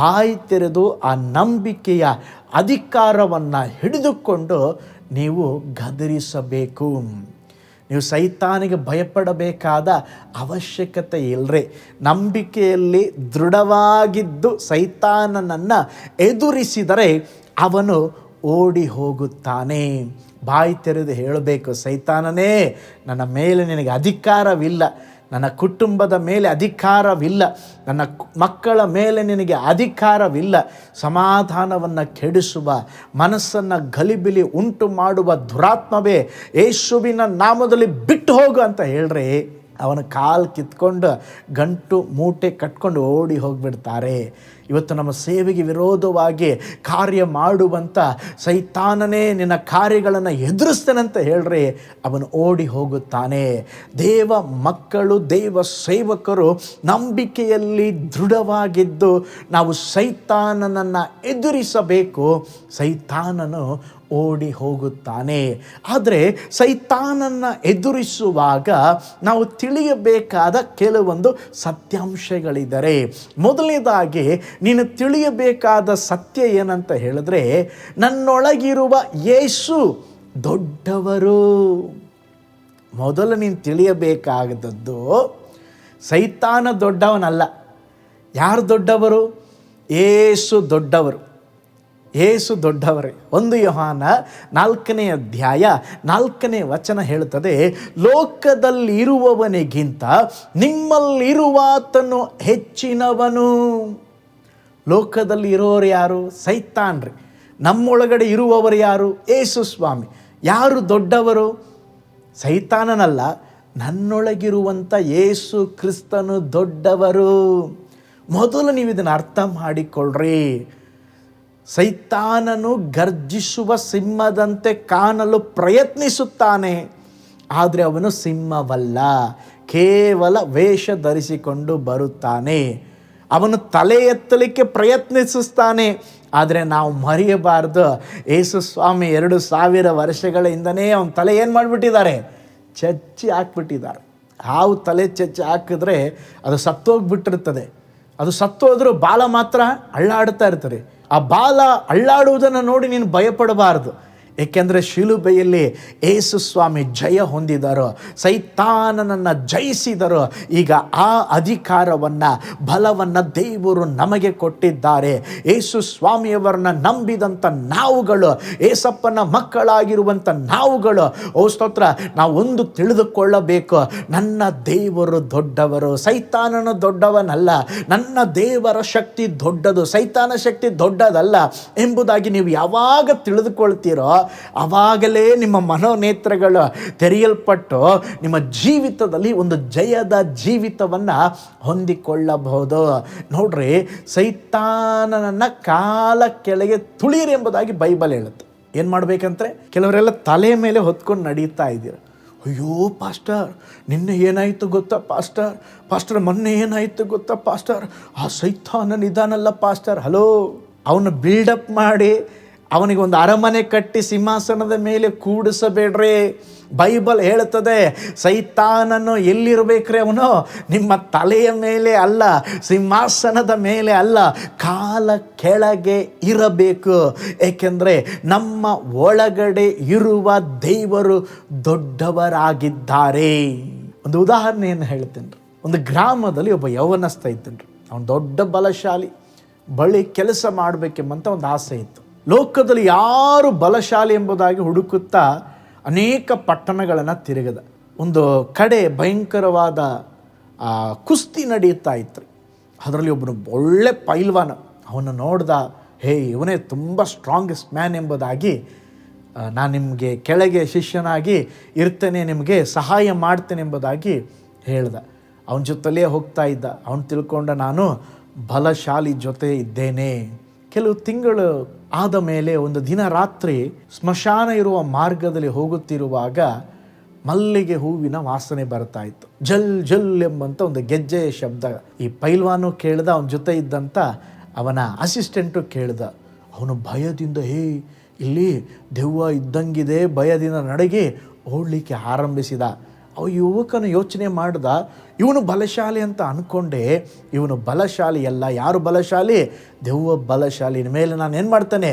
ಬಾಯಿ ತೆರೆದು ಆ ನಂಬಿಕೆಯ ಅಧಿಕಾರವನ್ನು ಹಿಡಿದುಕೊಂಡು ನೀವು ಗದರಿಸಬೇಕು. ನೀವು ಸೈತಾನಿಗೆ ಭಯಪಡಬೇಕಾದ ಅವಶ್ಯಕತೆ ಇಲ್ಲರಿ. ನಂಬಿಕೆಯಲ್ಲಿ ದೃಢವಾಗಿದ್ದು ಸೈತಾನನನ್ನು ಎದುರಿಸಿದರೆ ಅವನು ಓಡಿ ಹೋಗುತ್ತಾನೆ. ಬಾಯಿ ತೆರೆದು ಹೇಳಬೇಕು, ಸೈತಾನನೇ, ನನ್ನ ಮೇಲೆ ನಿನಗೆ ಅಧಿಕಾರವಿಲ್ಲ, ನನ್ನ ಕುಟುಂಬದ ಮೇಲೆ ಅಧಿಕಾರವಿಲ್ಲ, ನನ್ನ ಮಕ್ಕಳ ಮೇಲೆ ನಿನಗೆ ಅಧಿಕಾರವಿಲ್ಲ. ಸಮಾಧಾನವನ್ನು ಕೆಡಿಸುವ, ಮನಸ್ಸನ್ನು ಗಲಿಬಿಲಿ ಉಂಟು ಮಾಡುವ ದುರಾತ್ಮವೇ, ಯೇಸುವಿನ ನಾಮದಲ್ಲಿ ಬಿಟ್ಟು ಹೋಗು ಅಂತ ಹೇಳ್ರಿ, ಅವನ ಕಾಲು ಕಿತ್ಕೊಂಡು ಗಂಟು ಮೂಟೆ ಕಟ್ಕೊಂಡು ಓಡಿ ಹೋಗಿಬಿಡ್ತಾರೆ. ಇವತ್ತು ನಮ್ಮ ಸೇವೆಗೆ ವಿರೋಧವಾಗಿ ಕಾರ್ಯ ಮಾಡುವಂಥ ಸೈತಾನನೇ ನಿನ್ನ ಕಾರ್ಯಗಳನ್ನು ಎದುರಿಸ್ತೇನಂತ ಹೇಳ್ರಿ, ಅವನು ಓಡಿ ಹೋಗುತ್ತಾನೆ. ದೇವ ಮಕ್ಕಳು, ದೇವ ಸೇವಕರು ನಂಬಿಕೆಯಲ್ಲಿ ದೃಢವಾಗಿದ್ದು ನಾವು ಸೈತಾನನನ್ನು ಎದುರಿಸಬೇಕು. ಸೈತಾನನು ಓಡಿ ಹೋಗುತ್ತಾನೆ. ಆದರೆ ಸೈತಾನನ್ನು ಎದುರಿಸುವಾಗ ನಾವು ತಿಳಿಯಬೇಕಾದ ಕೆಲವೊಂದು ಸತ್ಯಾಂಶಗಳಿದ್ದಾರೆ. ಮೊದಲನೇದಾಗಿ ನೀನು ತಿಳಿಯಬೇಕಾದ ಸತ್ಯ ಏನಂತ ಹೇಳಿದ್ರೆ, ನನ್ನೊಳಗಿರುವ ಯೇಸು ದೊಡ್ಡವರು. ಮೊದಲು ನೀನು ತಿಳಿಯಬೇಕಾದದ್ದು, ಸೈತಾನ ದೊಡ್ಡವನಲ್ಲ. ಯಾರು ದೊಡ್ಡವರು? ಯೇಸು ದೊಡ್ಡವರು. ಯೇಸು ದೊಡ್ಡವರೇ. 1 ಯೋಹಾನ 4ನೇ ಅಧ್ಯಾಯ 4ನೇ ವಚನ ಹೇಳುತ್ತದೆ, ಲೋಕದಲ್ಲಿರುವವನಿಗಿಂತ ನಿಮ್ಮಲ್ಲಿರುವಾತನು ಹೆಚ್ಚಿನವನು. ಲೋಕದಲ್ಲಿ ಇರೋರು ಯಾರು? ಸೈತಾನ್ರಿ. ನಮ್ಮೊಳಗಡೆ ಇರುವವರು ಯಾರು? ಯೇಸು ಸ್ವಾಮಿ. ಯಾರು ದೊಡ್ಡವರು? ಸೈತಾನನಲ್ಲ, ನನ್ನೊಳಗಿರುವಂಥ ಯೇಸು ಕ್ರಿಸ್ತನು ದೊಡ್ಡವರು. ಮೊದಲು ನೀವು ಇದನ್ನು ಅರ್ಥ ಮಾಡಿಕೊಳ್ಳ್ರಿ. ಸೈತಾನನು ಗರ್ಜಿಸುವ ಸಿಂಹದಂತೆ ಕಾಣಲು ಪ್ರಯತ್ನಿಸುತ್ತಾನೆ, ಆದರೆ ಅವನು ಸಿಂಹವಲ್ಲ, ಕೇವಲ ವೇಷ ಧರಿಸಿಕೊಂಡು ಬರುತ್ತಾನೆ. ಅವನು ತಲೆ ಎತ್ತಲಿಕ್ಕೆ ಪ್ರಯತ್ನಿಸುತ್ತಾನೆ. ಆದರೆ ನಾವು ಮರೆಯಬಾರ್ದು, ಯೇಸು ಸ್ವಾಮಿ 2000 ವರ್ಷಗಳಿಂದನೇ ಅವನ ತಲೆ ಏನು ಮಾಡಿಬಿಟ್ಟಿದ್ದಾರೆ? ಚಚ್ಚಿ ಹಾಕ್ಬಿಟ್ಟಿದ್ದಾರೆ. ಹಾವು ತಲೆ ಚಚ್ಚಿ ಹಾಕಿದ್ರೆ ಅದು ಸತ್ತೋಗ್ಬಿಟ್ಟಿರ್ತದೆ. ಅದು ಸತ್ತೋದ್ರೂ ಬಾಲ ಮಾತ್ರ ಅಳ್ಳಾಡ್ತಾ ಇರ್ತಾರೆ. ಆ ಬಾಲ ಅಳ್ಳಾಡುವುದನ್ನು ನೋಡಿ ನೀನು ಭಯಪಡಬಾರ್ದು. ಏಕೆಂದರೆ ಶಿಲುಬೆಯಲ್ಲಿ ಯೇಸು ಸ್ವಾಮಿ ಜಯ ಹೊಂದಿದರು, ಸೈತಾನನನ್ನು ಜಯಿಸಿದರು. ಈಗ ಆ ಅಧಿಕಾರವನ್ನು, ಬಲವನ್ನು ದೇವರು ನಮಗೆ ಕೊಟ್ಟಿದ್ದಾರೆ. ಯೇಸು ಸ್ವಾಮಿಯವರನ್ನ ನಂಬಿದಂಥ ನಾವುಗಳು, ಏಸಪ್ಪನ ಮಕ್ಕಳಾಗಿರುವಂಥ ನಾವುಗಳು, ಓ ಸ್ತೋತ್ರ, ನಾವು ಒಂದು ತಿಳಿದುಕೊಳ್ಳಬೇಕು, ನನ್ನ ದೇವರು ದೊಡ್ಡವರು, ಸೈತಾನನು ದೊಡ್ಡವನಲ್ಲ. ನನ್ನ ದೇವರ ಶಕ್ತಿ ದೊಡ್ಡದು, ಸೈತಾನ ಶಕ್ತಿ ದೊಡ್ಡದಲ್ಲ ಎಂಬುದಾಗಿ ನೀವು ಯಾವಾಗ ತಿಳಿದುಕೊಳ್ತೀರೋ ಆವಾಗಲೇ ನಿಮ್ಮ ಮನೋನೇತ್ರಗಳು ತೆರೆಯಲ್ಪಟ್ಟು ನಿಮ್ಮ ಜೀವಿತದಲ್ಲಿ ಒಂದು ಜಯದ ಜೀವಿತವನ್ನು ಹೊಂದಿಕೊಳ್ಳಬಹುದು. ನೋಡ್ರಿ, ಸೈತಾನನನ್ನು ಕಾಲ ಕೆಳಗೆ ತುಳಿಯಿರಿ ಎಂಬುದಾಗಿ ಬೈಬಲ್ ಹೇಳುತ್ತೆ. ಏನು ಮಾಡಬೇಕಂದ್ರೆ, ಕೆಲವರೆಲ್ಲ ತಲೆ ಮೇಲೆ ಹೊತ್ಕೊಂಡು ನಡೀತಾ ಇದ್ದೀರ. ಅಯ್ಯೋ ಪಾಸ್ಟರ್, ನಿನ್ನೆ ಏನಾಯಿತು ಗೊತ್ತಾ ಪಾಸ್ಟರ್ ಮೊನ್ನೆ ಏನಾಯಿತು ಗೊತ್ತಾ ಪಾಸ್ಟರ್, ಆ ಸೈತಾನನ ಇದಾನಲ್ಲ ಪಾಸ್ಟರ್. ಹಲೋ, ಅವನು ಬಿಲ್ಡಪ್ ಮಾಡಿ ಅವನಿಗೆ ಒಂದು ಅರಮನೆ ಕಟ್ಟಿ ಸಿಂಹಾಸನದ ಮೇಲೆ ಕೂಡಿಸಬೇಡ್ರಿ. ಬೈಬಲ್ ಹೇಳುತ್ತದೆ, ಸೈತಾನನು ಎಲ್ಲಿರಬೇಕ್ರಿ? ಅವನು ನಿಮ್ಮ ತಲೆಯ ಮೇಲೆ ಅಲ್ಲ, ಸಿಂಹಾಸನದ ಮೇಲೆ ಅಲ್ಲ, ಕಾಲ ಕೆಳಗೆ ಇರಬೇಕು. ಏಕೆಂದರೆ ನಮ್ಮ ಒಳಗಡೆ ಇರುವ ದೇವರು ದೊಡ್ಡವರಾಗಿದ್ದಾರೆ. ಒಂದು ಉದಾಹರಣೆಯನ್ನು ಹೇಳ್ತೇನೆ. ಒಂದು ಗ್ರಾಮದಲ್ಲಿ ಒಬ್ಬ ಯೌವನಸ್ಥ ಇದ್ದನ್ರಿ. ಅವನು ದೊಡ್ಡ ಬಲಶಾಲಿ, ಬಳಿ ಕೆಲಸ ಮಾಡಬೇಕೆಂಬಂತ ಒಂದು ಆಸೆ ಇತ್ತು. ಲೋಕದಲ್ಲಿ ಯಾರು ಬಲಶಾಲಿ ಎಂಬುದಾಗಿ ಹುಡುಕುತ್ತಾ ಅನೇಕ ಪಟ್ಟಣಗಳನ್ನು ತಿರುಗದ. ಒಂದು ಕಡೆ ಭಯಂಕರವಾದ ಕುಸ್ತಿ ನಡೆಯುತ್ತಾ ಇತ್ತು. ಅದರಲ್ಲಿ ಒಬ್ಬನು ಒಳ್ಳೆ ಪೈಲ್ವಾನ. ಅವನು ನೋಡ್ದ, ಇವನೇ ತುಂಬ ಸ್ಟ್ರಾಂಗೆಸ್ಟ್ ಮ್ಯಾನ್ ಎಂಬುದಾಗಿ, ನಾನು ನಿಮಗೆ ಕೆಳಗೆ ಶಿಷ್ಯನಾಗಿ ಇರ್ತೇನೆ, ನಿಮಗೆ ಸಹಾಯ ಮಾಡ್ತೇನೆ ಎಂಬುದಾಗಿ ಹೇಳ್ದ. ಅವನ ಜೊತೆಲೇ ಹೋಗ್ತಾ ಇದ್ದ. ಅವನು ತಿಳ್ಕೊಂಡ, ನಾನು ಬಲಶಾಲಿ ಜೊತೆ ಇದ್ದೇನೆ. ಕೆಲವು ತಿಂಗಳು ಆದ ಮೇಲೆ ಒಂದು ದಿನ ರಾತ್ರಿ ಸ್ಮಶಾನ ಇರುವ ಮಾರ್ಗದಲ್ಲಿ ಹೋಗುತ್ತಿರುವಾಗ ಮಲ್ಲಿಗೆ ಹೂವಿನ ವಾಸನೆ ಬರ್ತಾ ಇತ್ತು. ಜಲ್ ಜಲ್ ಎಂಬಂತ ಒಂದು ಗೆಜ್ಜೆಯ ಶಬ್ದ. ಈ ಪೈಲ್ವಾನು ಕೇಳ್ದ, ಅವನ ಜೊತೆ ಇದ್ದಂಥ ಅವನ ಅಸಿಸ್ಟೆಂಟು ಕೇಳ್ದ. ಅವನು ಭಯದಿಂದ, ಇಲ್ಲಿ ದೆವ್ವ ಇದ್ದಂಗಿದೆ, ಭಯದಿಂದ ನಡಗಿ ಓಡಲಿಕ್ಕೆ ಆರಂಭಿಸಿದ. ಯುವಕನು ಯೋಚನೆ ಮಾಡ್ದ, ಇವನು ಬಲಶಾಲಿ ಅಂತ ಅಂದ್ಕೊಂಡೆ. ಇವನು ಬಲಶಾಲಿ ಅಲ್ಲ. ಯಾರು ಬಲಶಾಲಿ? ದೆವ್ವ ಬಲಶಾಲಿ. ಮೇಲೆ ನಾನು ಏನು ಮಾಡ್ತೇನೆ?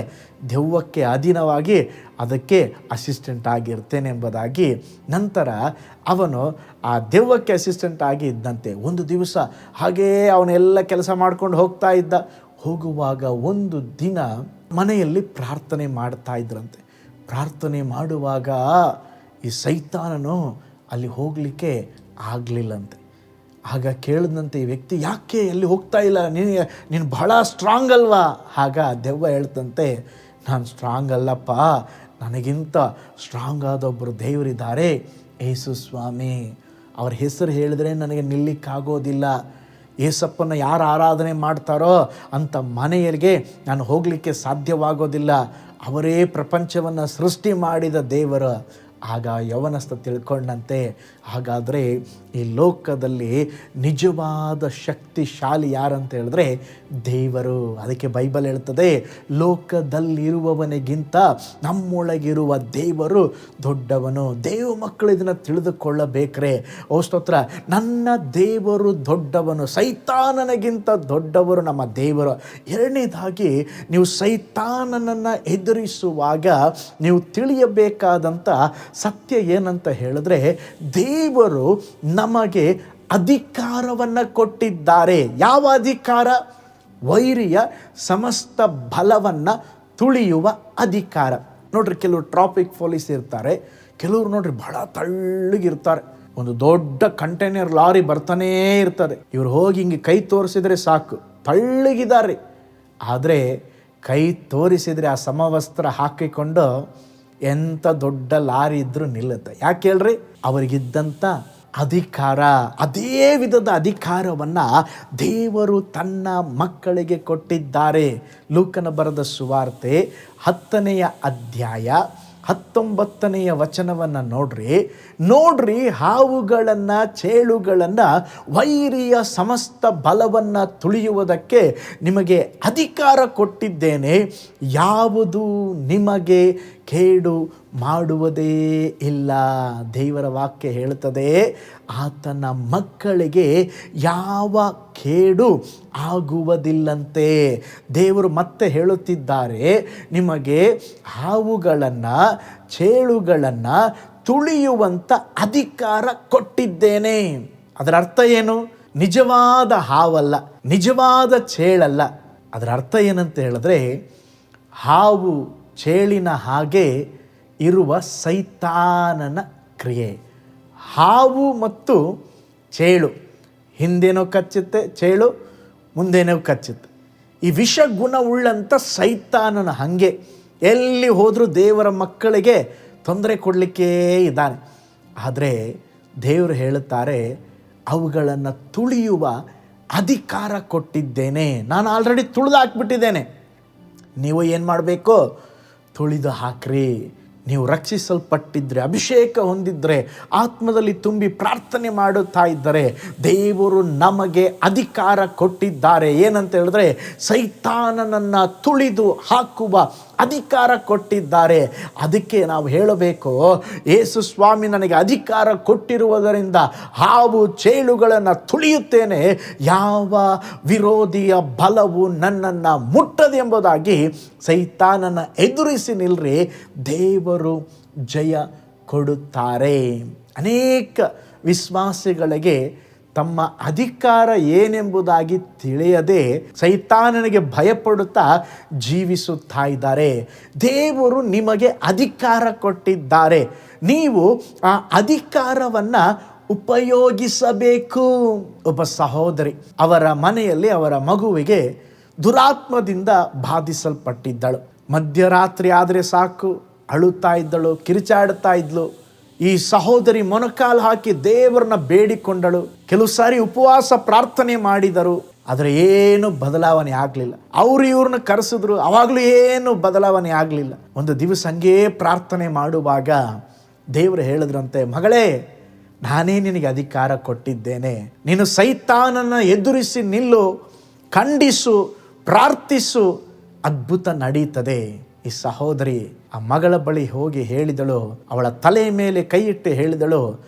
ದೆವ್ವಕ್ಕೆ ಅಧೀನವಾಗಿ ಅದಕ್ಕೆ ಅಸಿಸ್ಟೆಂಟ್ ಆಗಿರ್ತೇನೆ ಎಂಬುದಾಗಿ. ನಂತರ ಅವನು ಆ ದೆವ್ವಕ್ಕೆ ಅಸಿಸ್ಟೆಂಟ್ ಆಗಿ ಇದ್ದಂತೆ. ಒಂದು ದಿವಸ ಹಾಗೇ ಅವನೆಲ್ಲ ಕೆಲಸ ಮಾಡ್ಕೊಂಡು ಹೋಗ್ತಾ ಇದ್ದ. ಹೋಗುವಾಗ ಒಂದು ದಿನ ಮನೆಯಲ್ಲಿ ಪ್ರಾರ್ಥನೆ ಮಾಡ್ತಾ ಇದ್ರಂತೆ. ಪ್ರಾರ್ಥನೆ ಮಾಡುವಾಗ ಈ ಸೈತಾನನು ಅಲ್ಲಿ ಹೋಗಲಿಕ್ಕೆ ಆಗಲಿಲ್ಲಂತೆ. ಆಗ ಕೇಳಿದಂತೆ ಈ ವ್ಯಕ್ತಿ, ಯಾಕೆ ಅಲ್ಲಿ ಹೋಗ್ತಾ ಇಲ್ಲ? ನೀನು ಬಹಳ ಸ್ಟ್ರಾಂಗ್ ಅಲ್ವಾ? ಆಗ ದೆವ್ವ ಹೇಳ್ತಂತೆ, ನಾನು ಸ್ಟ್ರಾಂಗ್ ಅಲ್ಲಪ್ಪ, ನನಗಿಂತ ಸ್ಟ್ರಾಂಗ್ ಆದ ಒಬ್ಬರು ದೇವರಿದ್ದಾರೆ, ಯೇಸು ಸ್ವಾಮಿ. ಅವ್ರ ಹೆಸರು ಹೇಳಿದ್ರೆ ನನಗೆ ನಿಲ್ಲಿಕ್ಕಾಗೋದಿಲ್ಲ. ಏಸಪ್ಪನ ಯಾರು ಆರಾಧನೆ ಮಾಡ್ತಾರೋ ಅಂಥ ಮನೆಯರಿಗೆ ನಾನು ಹೋಗಲಿಕ್ಕೆ ಸಾಧ್ಯವಾಗೋದಿಲ್ಲ. ಅವರೇ ಪ್ರಪಂಚವನ್ನು ಸೃಷ್ಟಿ ಮಾಡಿದ ದೇವರು. ಆಗ ಯವನಸ್ಥ ತಿಳ್ಕೊಂಡಂತೆ, ಹಾಗಾದರೆ ಈ ಲೋಕದಲ್ಲಿ ನಿಜವಾದ ಶಕ್ತಿಶಾಲಿ ಯಾರಂತ ಹೇಳಿದ್ರೆ ದೇವರು. ಅದಕ್ಕೆ ಬೈಬಲ್ ಹೇಳ್ತದೆ, ಲೋಕದಲ್ಲಿರುವವನಿಗಿಂತ ನಮ್ಮೊಳಗಿರುವ ದೇವರು ದೊಡ್ಡವನು. ದೇವ ಮಕ್ಕಳು ಇದನ್ನು ತಿಳಿದುಕೊಳ್ಳಬೇಕ್ರೆ. ಓ ಸ್ತೋತ್ರ, ನನ್ನ ದೇವರು ದೊಡ್ಡವನು, ಸೈತಾನನಿಗಿಂತ ದೊಡ್ಡವರು ನಮ್ಮ ದೇವರು. ಎರಡನೇದಾಗಿ, ನೀವು ಸೈತಾನನನ್ನು ಎದುರಿಸುವಾಗ ನೀವು ತಿಳಿಯಬೇಕಾದಂಥ ಸತ್ಯ ಏನಂತ ಹೇಳಿದ್ರೆ, ದೇವರು ನಮಗೆ ಅಧಿಕಾರವನ್ನು ಕೊಟ್ಟಿದ್ದಾರೆ. ಯಾವ ಅಧಿಕಾರ? ವೈರಿಯ ಸಮಸ್ತ ಬಲವನ್ನು ತುಳಿಯುವ ಅಧಿಕಾರ. ನೋಡ್ರಿ, ಕೆಲವರು ಟ್ರಾಫಿಕ್ ಪೊಲೀಸ್ ಇರ್ತಾರೆ, ಕೆಲವರು ನೋಡ್ರಿ ಬಹಳ ತಳ್ಳಗಿರ್ತಾರೆ. ಒಂದು ದೊಡ್ಡ ಕಂಟೈನರ್ ಲಾರಿ ಬರ್ತಾನೇ ಇರ್ತದೆ. ಇವ್ರು ಹೋಗಿ ಹಿಂಗೆ ಕೈ ತೋರಿಸಿದ್ರೆ ಸಾಕು, ತಳ್ಳಗಿದ್ದಾರೆ. ಆದರೆ ಕೈ ತೋರಿಸಿದರೆ ಆ ಸಮವಸ್ತ್ರ ಹಾಕಿಕೊಂಡು ಎಂಥ ದೊಡ್ಡ ಲಾರಿ ಇದ್ರೂ ನಿಲ್ಲುತ್ತೆ. ಯಾಕೆ ಹೇಳ್ರಿ? ಅವರಿಗಿದ್ದಂಥ ಅಧಿಕಾರ, ಅದೇ ವಿಧದ ಅಧಿಕಾರವನ್ನು ದೇವರು ತನ್ನ ಮಕ್ಕಳಿಗೆ ಕೊಟ್ಟಿದ್ದಾರೆ. ಲೂಕನ ಬರೆದ ಸುವಾರ್ತೆ 10ನೇ ಅಧ್ಯಾಯ 19ನೇ ವಚನವನ್ನು ನೋಡ್ರಿ. ಹಾವುಗಳನ್ನು, ಚೇಳುಗಳನ್ನು, ವೈರಿಯ ಸಮಸ್ತ ಬಲವನ್ನು ತುಳಿಯುವುದಕ್ಕೆ ನಿಮಗೆ ಅಧಿಕಾರ ಕೊಟ್ಟಿದ್ದೇನೆ, ಯಾವುದು ನಿಮಗೆ ಕೇಡು ಮಾಡುವುದೇ ಇಲ್ಲ. ದೇವರ ವಾಕ್ಯ ಹೇಳುತ್ತದೆ, ಆತನ ಮಕ್ಕಳಿಗೆ ಯಾವ ಕೇಡು ಆಗುವುದಿಲ್ಲಂತೆ. ದೇವರು ಮತ್ತೆ ಹೇಳುತ್ತಿದ್ದಾರೆ, ನಿಮಗೆ ಹಾವುಗಳನ್ನು ಚೇಳುಗಳನ್ನು ತುಳಿಯುವಂಥ ಅಧಿಕಾರ ಕೊಟ್ಟಿದ್ದೇನೆ. ಅದರ ಅರ್ಥ ಏನು? ನಿಜವಾದ ಹಾವಲ್ಲ, ನಿಜವಾದ ಚೇಳಲ್ಲ. ಅದರ ಅರ್ಥ ಏನಂತ ಹೇಳಿದ್ರೆ, ಹಾವು ಚೇಳಿನ ಹಾಗೆ ಇರುವ ಸೈತಾನನ ಕ್ರಿಯೆ. ಹಾವು ಮತ್ತು ಚೇಳು ಹಿಂದೇನೋ ಕಚ್ಚುತ್ತೆ, ಚೇಳು ಮುಂದೇನೋ ಕಚ್ಚುತ್ತೆ. ಈ ವಿಷ ಗುಣವುಳ್ಳಂಥ ಸೈತಾನನ ಹಾಗೆ ಎಲ್ಲಿ ಹೋದರೂ ದೇವರ ಮಕ್ಕಳಿಗೆ ತೊಂದರೆ ಕೊಡಲಿಕ್ಕೇ ಇದ್ದಾನೆ. ಆದರೆ ದೇವರು ಹೇಳುತ್ತಾರೆ, ಅವುಗಳನ್ನು ತುಳಿಯುವ ಅಧಿಕಾರ ಕೊಟ್ಟಿದ್ದೇನೆ. ನಾನು ಆಲ್ರೆಡಿ ತುಳಿದು ಹಾಕ್ಬಿಟ್ಟಿದ್ದೇನೆ. ನೀವು ಏನು ಮಾಡಬೇಕು? ತುಳಿದು ಹಾಕ್ರಿ. ನೀವು ರಕ್ಷಿಸಲ್ಪಟ್ಟಿದ್ರೆ, ಅಭಿಷೇಕ ಹೊಂದಿದ್ರೆ, ಆತ್ಮದಲ್ಲಿ ತುಂಬಿ ಪ್ರಾರ್ಥನೆ ಮಾಡುತ್ತಾ ಇದ್ದರೆ, ದೇವರು ನಮಗೆ ಅಧಿಕಾರ ಕೊಟ್ಟಿದ್ದಾರೆ. ಏನಂತ ಹೇಳಿದ್ರೆ, ಸೈತಾನನನ್ನು ತುಳಿದು ಹಾಕುವ ಅಧಿಕಾರ ಕೊಟ್ಟಿದ್ದಾರೆ. ಅದಕ್ಕೆ ನಾವು ಹೇಳಬೇಕು, ಯೇಸು ಸ್ವಾಮಿ ನನಗೆ ಅಧಿಕಾರ ಕೊಟ್ಟಿರುವುದರಿಂದ ಹಾವು ಚೇಳುಗಳನ್ನು ತುಳಿಯುತ್ತೇನೆ, ಯಾವ ವಿರೋಧಿಯ ಬಲವು ನನ್ನನ್ನು ಮುಟ್ಟದೆ ಎಂಬುದಾಗಿ ಸೈತಾನನ ಎದುರಿಸಿ ನಿಲ್ರಿ, ದೇವರು ಜಯ ಕೊಡುತ್ತಾರೆ. ಅನೇಕ ವಿಶ್ವಾಸಿಗಳಿಗೆ ತಮ್ಮ ಅಧಿಕಾರ ಏನೆಂಬುದಾಗಿ ತಿಳಿಯದೆ ಸೈತಾನನಿಗೆ ಭಯಪಡುತ್ತಾ ಜೀವಿಸುತ್ತಾ ಇದ್ದಾರೆ. ದೇವರು ನಿಮಗೆ ಅಧಿಕಾರ ಕೊಟ್ಟಿದ್ದಾರೆ. ನೀವು ಆ ಅಧಿಕಾರವನ್ನು ಉಪಯೋಗಿಸಬೇಕು. ಒಬ್ಬ ಸಹೋದರಿ, ಅವರ ಮನೆಯಲ್ಲಿ ಅವರ ಮಗುವಿಗೆ ದುರಾತ್ಮದಿಂದ ಬಾಧಿಸಲ್ಪಟ್ಟಿದ್ದಳು. ಮಧ್ಯರಾತ್ರಿ ಆದರೆ ಸಾಕು ಅಳುತ್ತಾ ಇದ್ದಳು, ಕಿರಿಚಾಡುತ್ತಾ ಇದ್ಳು. ಈ ಸಹೋದರಿ ಮೊಣಕಾಲು ಹಾಕಿ ದೇವರನ್ನ ಬೇಡಿಕೊಂಡಳು. ಕೆಲವು ಸಾರಿ ಉಪವಾಸ ಪ್ರಾರ್ಥನೆ ಮಾಡಿದರು, ಆದರೆ ಏನು ಬದಲಾವಣೆ ಆಗಲಿಲ್ಲ. ಅವರು ಇವ್ರನ್ನ ಕರೆಸಿದ್ರು, ಅವಾಗಲೂ ಏನು ಬದಲಾವಣೆ ಆಗಲಿಲ್ಲ. ಒಂದು ದಿವಸ ಹಂಗೇ ಪ್ರಾರ್ಥನೆ ಮಾಡುವಾಗ ದೇವರು ಹೇಳಿದ್ರಂತೆ, ಮಗಳೇ, ನಾನೇ ನಿನಗೆ ಅಧಿಕಾರ ಕೊಟ್ಟಿದ್ದೇನೆ. ನೀನು ಸೈತಾನನ ಎದುರಿಸಿ ನಿಲ್ಲು, ಖಂಡಿಸು, ಪ್ರಾರ್ಥಿಸು, ಅದ್ಭುತ ನಡೀತದೆ. ಈ ಸಹೋದರಿ ಆ ಮಗಳ ಬಳಿ ಹೋಗಿ ಹೇಳಿದಳು, ಅವಳ ತಲೆ ಮೇಲೆ ಕೈ ಇಟ್ಟು ಹೇಳಿದಳು,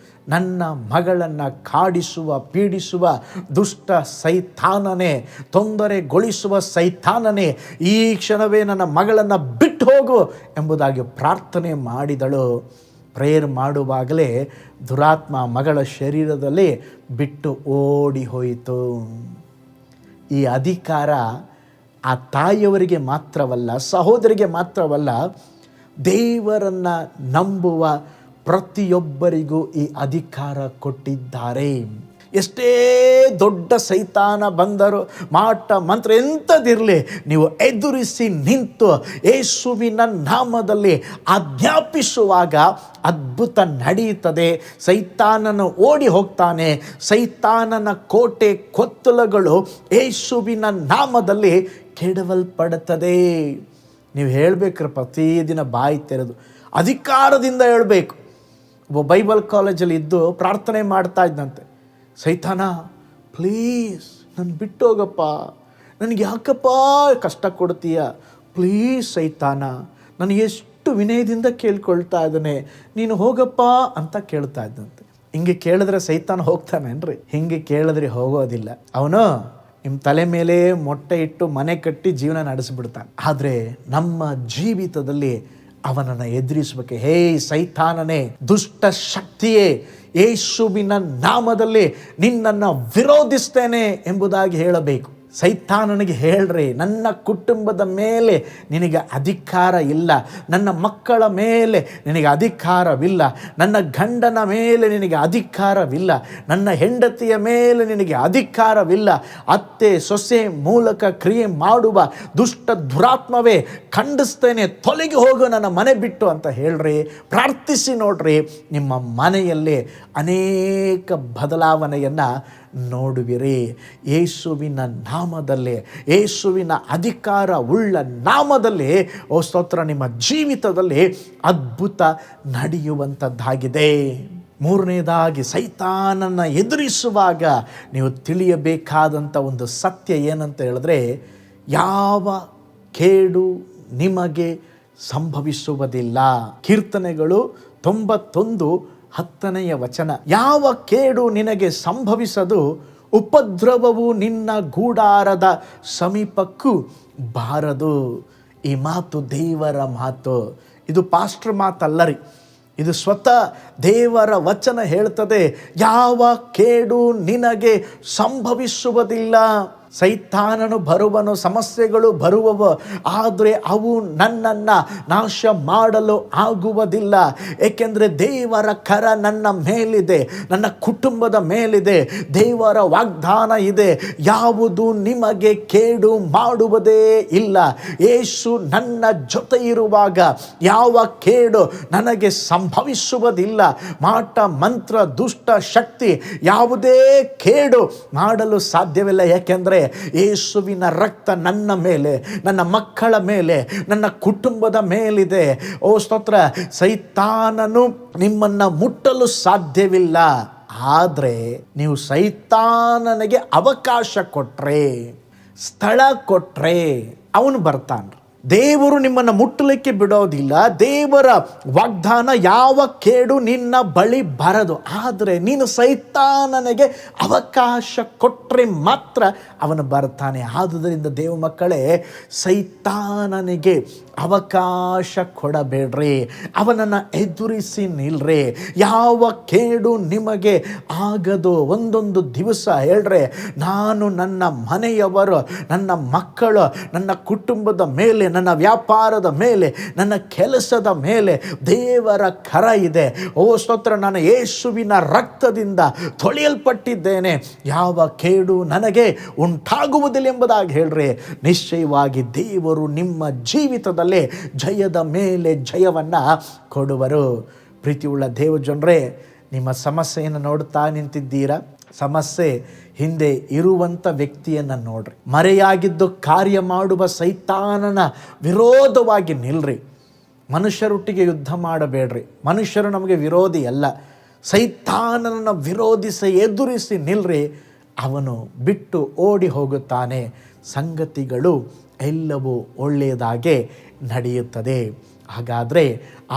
ನನ್ನ ಮಗಳನ್ನು ಕಾಡಿಸುವ, ಪೀಡಿಸುವ ದುಷ್ಟ ಸೈತಾನನೇ, ತೊಂದರೆಗೊಳಿಸುವ ಸೈತಾನನೇ, ಈ ಕ್ಷಣವೇ ನನ್ನ ಮಗಳನ್ನು ಬಿಟ್ಟು ಹೋಗು ಎಂಬುದಾಗಿ ಪ್ರಾರ್ಥನೆ ಮಾಡಿದಳು. ಪ್ರೇಯರ್ ಮಾಡುವಾಗಲೇ ದುರಾತ್ಮ ಮಗಳ ಶರೀರದಲ್ಲಿ ಬಿಟ್ಟು ಓಡಿ ಹೋಯಿತು. ಈ ಅಧಿಕಾರ ಆ ತಾಯಿಯವರಿಗೆ ಮಾತ್ರವಲ್ಲ, ಸಹೋದರಿಗೆ ಮಾತ್ರವಲ್ಲ, ದೇವರನ್ನು ನಂಬುವ ಪ್ರತಿಯೊಬ್ಬರಿಗೂ ಈ ಅಧಿಕಾರ ಕೊಟ್ಟಿದ್ದಾರೆ. ಎಷ್ಟೇ ದೊಡ್ಡ ಸೈತಾನ ಬಂದರು, ಮಾಟ ಮಂತ್ರ ಎಂಥದಿರಲಿ, ನೀವು ಎದುರಿಸಿ ನಿಂತು ಯೇಸುವಿನ ನಾಮದಲ್ಲಿ ಆಜ್ಞಾಪಿಸುವಾಗ ಅದ್ಭುತ ನಡೆಯುತ್ತದೆ. ಸೈತಾನನು ಓಡಿ ಹೋಗ್ತಾನೆ. ಸೈತಾನನ ಕೋಟೆ ಕೊತ್ತಲಗಳು ಯೇಸುವಿನ ನಾಮದಲ್ಲಿ ಕೆಡವಲ್ಪಡುತ್ತದೆ. ನೀವು ಹೇಳಬೇಕ್ರೆ ಪ್ರತಿದಿನ ಬಾಯಿ ತೆರೆದು ಅಧಿಕಾರದಿಂದ ಹೇಳಬೇಕು. ಒಬ್ಬ ಬೈಬಲ್ ಕಾಲೇಜಲ್ಲಿ ಇದ್ದು ಪ್ರಾರ್ಥನೆ ಮಾಡ್ತಾ ಇದ್ದಂತೆ, ಸೈತಾನ ಪ್ಲೀಸ್ ನನ್ನ ಬಿಟ್ಟೋಗಪ್ಪ, ನನಗೆ ಯಾಕಪ್ಪ ಕಷ್ಟ ಕೊಡ್ತೀಯ, ಪ್ಲೀಸ್ ಸೈತಾನ, ನನಗೆ ಎಷ್ಟು ವಿನಯದಿಂದ ಕೇಳ್ಕೊಳ್ತಾ ಇದ್ದಾನೆ, ನೀನು ಹೋಗಪ್ಪ ಅಂತ ಕೇಳ್ತಾ ಇದ್ದಂತೆ. ಹಿಂಗೆ ಕೇಳಿದ್ರೆ ಸೈತಾನ ಹೋಗ್ತಾನೇನ್ರಿ? ಹಿಂಗೆ ಕೇಳಿದ್ರೆ ಹೋಗೋದಿಲ್ಲ. ಅವನು ನಿಮ್ಮ ತಲೆ ಮೇಲೆ ಮೊಟ್ಟೆ ಇಟ್ಟು ಮನೆ ಕಟ್ಟಿ ಜೀವನ ನಡೆಸಿಬಿಡ್ತಾನೆ. ಆದರೆ ನಮ್ಮ ಜೀವಿತದಲ್ಲಿ ಅವನನ್ನು ಎದುರಿಸಬೇಕು. ಹೇ ಸೈತಾನನೇ, ದುಷ್ಟ ಶಕ್ತಿಯೇ, ಯೇಸುವಿನ ನಾಮದಲ್ಲಿ ನಿನ್ನನ್ನು ವಿರೋಧಿಸ್ತೇನೆ ಎಂಬುದಾಗಿ ಹೇಳಬೇಕು. ಸೈತಾನನಿಗೆ ಹೇಳ್ರಿ, ನನ್ನ ಕುಟುಂಬದ ಮೇಲೆ ನಿನಗೆ ಅಧಿಕಾರ ಇಲ್ಲ, ನನ್ನ ಮಕ್ಕಳ ಮೇಲೆ ನಿನಗೆ ಅಧಿಕಾರವಿಲ್ಲ, ನನ್ನ ಗಂಡನ ಮೇಲೆ ನಿನಗೆ ಅಧಿಕಾರವಿಲ್ಲ, ನನ್ನ ಹೆಂಡತಿಯ ಮೇಲೆ ನಿನಗೆ ಅಧಿಕಾರವಿಲ್ಲ. ಅತ್ತೆ ಸೊಸೆ ಮೂಲಕ ಕ್ರಿಯೆ ಮಾಡುವ ದುಷ್ಟ ದುರಾತ್ಮವೇ, ಖಂಡಿಸ್ತೇನೆ, ತೊಲಗಿ ಹೋಗು ನನ್ನ ಮನೆ ಬಿಟ್ಟು ಅಂತ ಹೇಳ್ರಿ. ಪ್ರಾರ್ಥಿಸಿ ನೋಡ್ರಿ, ನಿಮ್ಮ ಮನೆಯಲ್ಲಿ ಅನೇಕ ಬದಲಾವಣೆಯನ್ನು ನೋಡುವಿರಿ. ಯೇಸುವಿನ ನಾಮದಲ್ಲಿ, ಯೇಸುವಿನ ಅಧಿಕಾರ ಉಳ್ಳ ನಾಮದಲ್ಲಿ, ಓ ಸ್ತೋತ್ರ, ನಿಮ್ಮ ಜೀವಿತದಲ್ಲಿ ಅದ್ಭುತ ನಡೆಯುವಂಥದ್ದಾಗಿದೆ. ಮೂರನೇದಾಗಿ, ಸೈತಾನನ್ನು ಎದುರಿಸುವಾಗ ನೀವು ತಿಳಿಯಬೇಕಾದಂಥ ಒಂದು ಸತ್ಯ ಏನಂತ ಹೇಳಿದ್ರೆ, ಯಾವ ಕೇಡು ನಿಮಗೆ ಸಂಭವಿಸುವುದಿಲ್ಲ. ಕೀರ್ತನೆಗಳು 91:10 ಯಾವ ಕೇಡು ನಿನಗೆ ಸಂಭವಿಸದು, ಉಪದ್ರವವು ನಿನ್ನ ಗೂಡಾರದ ಸಮೀಪಕ್ಕೂ ಬಾರದು. ಈ ಮಾತು ದೇವರ ಮಾತು. ಇದು ಪಾಸ್ಟರ್ ಮಾತಲ್ಲರಿ, ಇದು ಸ್ವತಃ ದೇವರ ವಚನ ಹೇಳ್ತದೆ. ಯಾವ ಕೇಡು ನಿನಗೆ ಸಂಭವಿಸುವುದಿಲ್ಲ. ಸೈತಾನನು ಬರುವನು, ಸಮಸ್ಯೆಗಳು ಬರುವವು, ಆದರೆ ಅವು ನನ್ನನ್ನು ನಾಶ ಮಾಡಲು ಆಗುವುದಿಲ್ಲ. ಏಕೆಂದರೆ ದೇವರ ಕರ ನನ್ನ ಮೇಲಿದೆ, ನನ್ನ ಕುಟುಂಬದ ಮೇಲಿದೆ. ದೇವರ ವಾಗ್ದಾನ ಇದೆ, ಯಾವುದು ನಿಮಗೆ ಕೇಡು ಮಾಡುವುದೇ ಇಲ್ಲ. ಯೇಸು ನನ್ನ ಜೊತೆ ಇರುವಾಗ ಯಾವ ಕೇಡು ನನಗೆ ಸಂಭವಿಸುವುದಿಲ್ಲ. ಮಾಟ ಮಂತ್ರ ದುಷ್ಟ ಶಕ್ತಿ ಯಾವುದೇ ಕೇಡು ಮಾಡಲು ಸಾಧ್ಯವಿಲ್ಲ. ಯಾಕೆಂದರೆ ಯೇಸುವಿನ ರಕ್ತ ನನ್ನ ಮೇಲೆ, ನನ್ನ ಮಕ್ಕಳ ಮೇಲೆ, ನನ್ನ ಕುಟುಂಬದ ಮೇಲಿದೆ. ಓ ಸ್ತೋತ್ರ. ಸೈತಾನನು ನಿಮ್ಮನ್ನು ಮುಟ್ಟಲು ಸಾಧ್ಯವಿಲ್ಲ. ಆದರೆ ನೀವು ಸೈತಾನನಿಗೆ ಅವಕಾಶ ಕೊಟ್ರೆ, ಸ್ಥಳ ಕೊಟ್ರೆ ಅವನು ಬರ್ತಾನೆ. ದೇವರು ನಿಮ್ಮನ್ನು ಮುಟ್ಟಲಿಕ್ಕೆ ಬಿಡೋದಿಲ್ಲ. ದೇವರ ವಾಗ್ದಾನ, ಯಾವ ಕೇಡು ನಿನ್ನ ಬಳಿ ಬರದು. ಆದರೆ ನೀನು ಸೈತಾನನಿಗೆ ಅವಕಾಶ ಕೊಟ್ಟರೆ ಮಾತ್ರ ಅವನು ಬರ್ತಾನೆ. ಆದುದರಿಂದ ದೇವ ಮಕ್ಕಳೇ, ಸೈತಾನನಿಗೆ ಅವಕಾಶ ಕೊಡಬೇಡ್ರಿ, ಅವನನ್ನು ಎದುರಿಸಿ ನಿಲ್ರಿ. ಯಾವ ಕೇಡು ನಿಮಗೆ ಆಗದು. ಒಂದೊಂದು ದಿವಸ ಹೇಳ್ರೆ, ನಾನು ನನ್ನ ಮನೆಯವರು, ನನ್ನ ಮಕ್ಕಳು, ನನ್ನ ಕುಟುಂಬದ ಮೇಲೆ, ನನ್ನ ವ್ಯಾಪಾರದ ಮೇಲೆ, ನನ್ನ ಕೆಲಸದ ಮೇಲೆ ದೇವರ ಕರ ಇದೆ. ಓ ಸ್ತೋತ್ರ. ನಾನು ಯೇಸುವಿನ ರಕ್ತದಿಂದ ತೊಳೆಯಲ್ಪಟ್ಟಿದ್ದೇನೆ, ಯಾವ ಕೇಡು ನನಗೆ ಉಂಟಾಗುವುದಿಲ್ಲ ಎಂಬುದಾಗಿ ಹೇಳ್ರಿ. ನಿಶ್ಚಯವಾಗಿ ದೇವರು ನಿಮ್ಮ ಜೀವಿತದಲ್ಲಿ ಜಯದ ಮೇಲೆ ಜಯವನ್ನು ಕೊಡುವರು. ಪ್ರೀತಿಯುಳ್ಳ ದೇವಜನರೇ, ನಿಮ್ಮ ಸಮಸ್ಯೆಯನ್ನು ನೋಡುತ್ತಾ ನಿಂತಿದ್ದೀರಾ? ಸಮಸ್ಯೆ ಹಿಂದೆ ಇರುವಂಥ ವ್ಯಕ್ತಿಯನ್ನು ನೋಡ್ರಿ. ಮರೆಯಾಗಿದ್ದು ಕಾರ್ಯ ಮಾಡುವ ಸೈತಾನನ ವಿರೋಧವಾಗಿ ನಿಲ್ರಿ. ಮನುಷ್ಯರೊಟ್ಟಿಗೆ ಯುದ್ಧ ಮಾಡಬೇಡ್ರಿ. ಮನುಷ್ಯರು ನಮಗೆ ವಿರೋಧಿ ಅಲ್ಲ. ಸೈತಾನನನ್ನು ವಿರೋಧಿಸಿ ಎದುರಿಸಿ ನಿಲ್ರಿ. ಅವನು ಬಿಟ್ಟು ಓಡಿ ಹೋಗುತ್ತಾನೆ. ಸಂಗತಿಗಳು ಎಲ್ಲವೂ ಒಳ್ಳೆಯದಾಗೆ ನಡೆಯುತ್ತದೆ. ಹಾಗಾದರೆ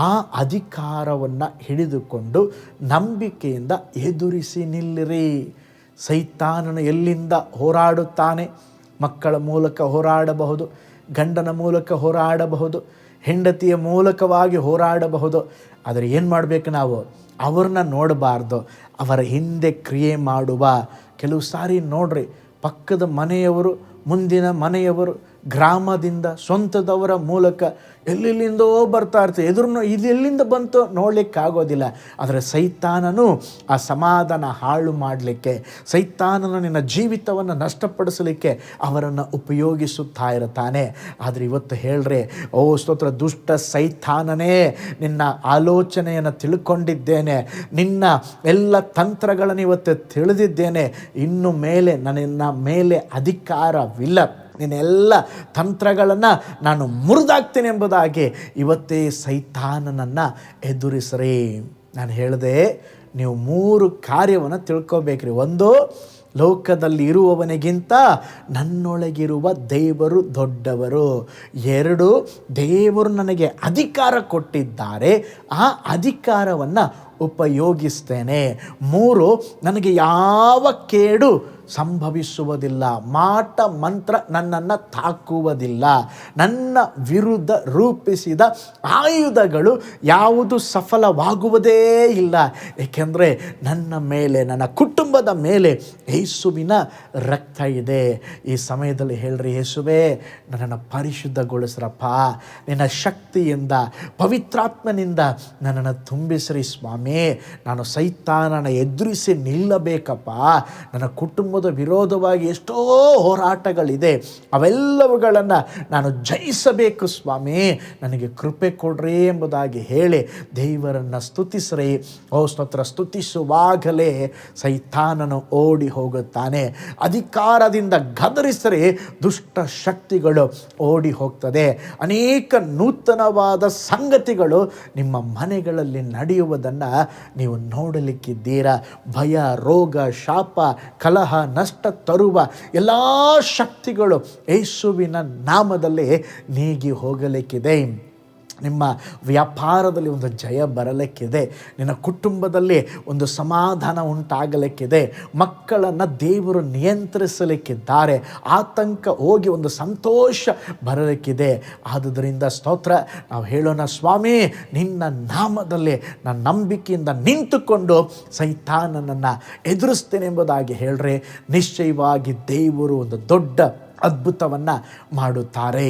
ಆ ಅಧಿಕಾರವನ್ನು ಹಿಡಿದುಕೊಂಡು ನಂಬಿಕೆಯಿಂದ ಎದುರಿಸಿ ನಿಲ್ಲಿರಿ. ಸೈತಾನನು ಎಲ್ಲಿಂದ ಹೋರಾಡುತ್ತಾನೆ? ಮಕ್ಕಳ ಮೂಲಕ ಹೋರಾಡಬಹುದು, ಗಂಡನ ಮೂಲಕ ಹೋರಾಡಬಹುದು, ಹೆಂಡತಿಯ ಮೂಲಕವಾಗಿ ಹೋರಾಡಬಹುದು. ಆದರೆ ಏನು ಮಾಡಬೇಕು ನಾವು? ಅವ್ರನ್ನ ನೋಡಬಾರ್ದು, ಅವರ ಹಿಂದೆ ಕ್ರಿಯೆ ಮಾಡುವ. ಕೆಲವು ಸಾರಿ ನೋಡ್ರಿ, ಪಕ್ಕದ ಮನೆಯವರು, ಮುಂದಿನ ಮನೆಯವರು, ಗ್ರಾಮದಿಂದ, ಸ್ವಂತದವರ ಮೂಲಕ ಎಲ್ಲೆಲ್ಲಿಂದೋ ಬರ್ತಾ ಇರ್ತೀವಿ. ಇದೆಲ್ಲಿಂದ ಬಂತು ನೋಡಲಿಕ್ಕಾಗೋದಿಲ್ಲ. ಆದರೆ ಸೈತಾನನು ಆ ಸಮಾಧಾನ ಹಾಳು ಮಾಡಲಿಕ್ಕೆ, ಸೈತಾನನು ನಿನ್ನ ಜೀವಿತವನ್ನು ನಷ್ಟಪಡಿಸಲಿಕ್ಕೆ ಅವರನ್ನು ಉಪಯೋಗಿಸುತ್ತಾ ಇರ್ತಾನೆ. ಆದರೆ ಇವತ್ತು ಹೇಳ್ರೆ, ಓ ಸ್ತೋತ್ರ, ದುಷ್ಟ ಸೈತಾನನೇ, ನಿನ್ನ ಆಲೋಚನೆಯನ್ನು ತಿಳ್ಕೊಂಡಿದ್ದೇನೆ, ನಿನ್ನ ಎಲ್ಲ ತಂತ್ರಗಳನ್ನು ಇವತ್ತು ತಿಳಿದಿದ್ದೇನೆ. ಇನ್ನು ಮೇಲೆ ನನ್ನ ಮೇಲೆ ಅಧಿಕಾರವಿಲ್ಲ, ನಿನ್ನೆಲ್ಲ ತಂತ್ರಗಳನ್ನು ನಾನು ಮುರಿದಾಕ್ತೇನೆ ಎಂಬುದಾಗಿ ಇವತ್ತೇ ಸೈತಾನನನ್ನು ಎದುರಿಸ್ರಿ. ನಾನು ಹೇಳಿದೆ, ನೀವು 3 ಕಾರ್ಯವನ್ನು ತಿಳ್ಕೊಬೇಕ್ರಿ. 1, ಲೋಕದಲ್ಲಿ ಇರುವವನಿಗಿಂತ ನನ್ನೊಳಗಿರುವ ದೇವರು ದೊಡ್ಡವರು. 2, ದೇವರು ನನಗೆ ಅಧಿಕಾರ ಕೊಟ್ಟಿದ್ದಾರೆ, ಆ ಅಧಿಕಾರವನ್ನು ಉಪಯೋಗಿಸ್ತೇನೆ. 3, ನನಗೆ ಯಾವ ಕೇಡು ಸಂಭವಿಸುವುದಿಲ್ಲ, ಮಾಟ ಮಂತ್ರ ನನ್ನನ್ನು ತಾಕುವುದಿಲ್ಲ, ನನ್ನ ವಿರುದ್ಧ ರೂಪಿಸಿದ ಆಯುಧಗಳು ಯಾವುದು ಸಫಲವಾಗುವುದೇ ಇಲ್ಲ. ಏಕೆಂದರೆ ನನ್ನ ಮೇಲೆ, ನನ್ನ ಕುಟುಂಬದ ಮೇಲೆ ಯೇಸುವಿನ ರಕ್ತ ಇದೆ. ಈ ಸಮಯದಲ್ಲಿ ಹೇಳ್ರಿ, ಯೇಸುವೇ, ನನ್ನನ್ನು ಪರಿಶುದ್ಧಗೊಳಿಸ್ರಪ್ಪ, ನಿನ್ನ ಶಕ್ತಿಯಿಂದ, ಪವಿತ್ರಾತ್ಮನಿಂದ ನನ್ನನ್ನು ತುಂಬಿಸ್ರಿ ಸ್ವಾಮಿ. ನಾನು ಸೈತಾನನ ಎದುರಿಸಿ ನಿಲ್ಲಬೇಕಪ್ಪ. ನನ್ನ ಕುಟುಂಬದ ವಿರೋಧವಾಗಿ ಎಷ್ಟೋ ಹೋರಾಟಗಳಿದೆ, ಅವೆಲ್ಲವುಗಳನ್ನು ನಾನು ಜಯಿಸಬೇಕು ಸ್ವಾಮಿ, ನನಗೆ ಕೃಪೆ ಕೊಡ್ರಿ ಎಂಬುದಾಗಿ ಹೇಳಿ ದೇವರನ್ನು ಸ್ತುತಿಸ್ರಿ. ಓ ಸ್ತೋತ್ರ. ಸ್ತುತಿಸುವಾಗಲೇ ಸೈತಾನನು ಓಡಿ ಹೋಗುತ್ತಾನೆ. ಅಧಿಕಾರದಿಂದ ಗದರಿಸ್ರಿ, ದುಷ್ಟ ಶಕ್ತಿಗಳು ಓಡಿ ಹೋಗ್ತದೆ. ಅನೇಕ ನೂತನವಾದ ಸಂಗತಿಗಳು ನಿಮ್ಮ ಮನೆಗಳಲ್ಲಿ ನಡೆಯುವುದನ್ನು ನೀವು ನೋಡಲಿಕ್ಕಿದ್ದೀರಾ. ಭಯ, ರೋಗ, ಶಾಪ, ಕಲಹ, ನಷ್ಟ ತರುವ ಎಲ್ಲ ಶಕ್ತಿಗಳು ಯೇಸುವಿನ ನಾಮದಲ್ಲಿ ನೀಗಿ ಹೋಗಲಿಕ್ಕಿದೆ. ನಿಮ್ಮ ವ್ಯಾಪಾರದಲ್ಲಿ ಒಂದು ಜಯ ಬರಲಿಕ್ಕಿದೆ. ನಿನ್ನ ಕುಟುಂಬದಲ್ಲಿ ಒಂದು ಸಮಾಧಾನ ಉಂಟಾಗಲಿಕ್ಕಿದೆ. ಮಕ್ಕಳನ್ನು ದೇವರು ನಿಯಂತ್ರಿಸಲಿಕ್ಕಿದ್ದಾರೆ. ಆತಂಕ ಹೋಗಿ ಒಂದು ಸಂತೋಷ ಬರಲಿಕ್ಕಿದೆ. ಆದುದರಿಂದ ಸ್ತೋತ್ರ. ನಾವು ಹೇಳೋಣ, ಸ್ವಾಮಿ ನಿನ್ನ ನಾಮದಲ್ಲಿ ನಾನು ನಂಬಿಕೆಯಿಂದ ನಿಂತುಕೊಂಡು ಸೈತಾನನನ್ನು ಎದುರಿಸ್ತೇನೆ ಎಂಬುದಾಗಿ ಹೇಳ್ರೆ, ನಿಶ್ಚಯವಾಗಿ ದೇವರು ಒಂದು ದೊಡ್ಡ ಅದ್ಭುತವನ್ನು ಮಾಡುತ್ತಾರೆ.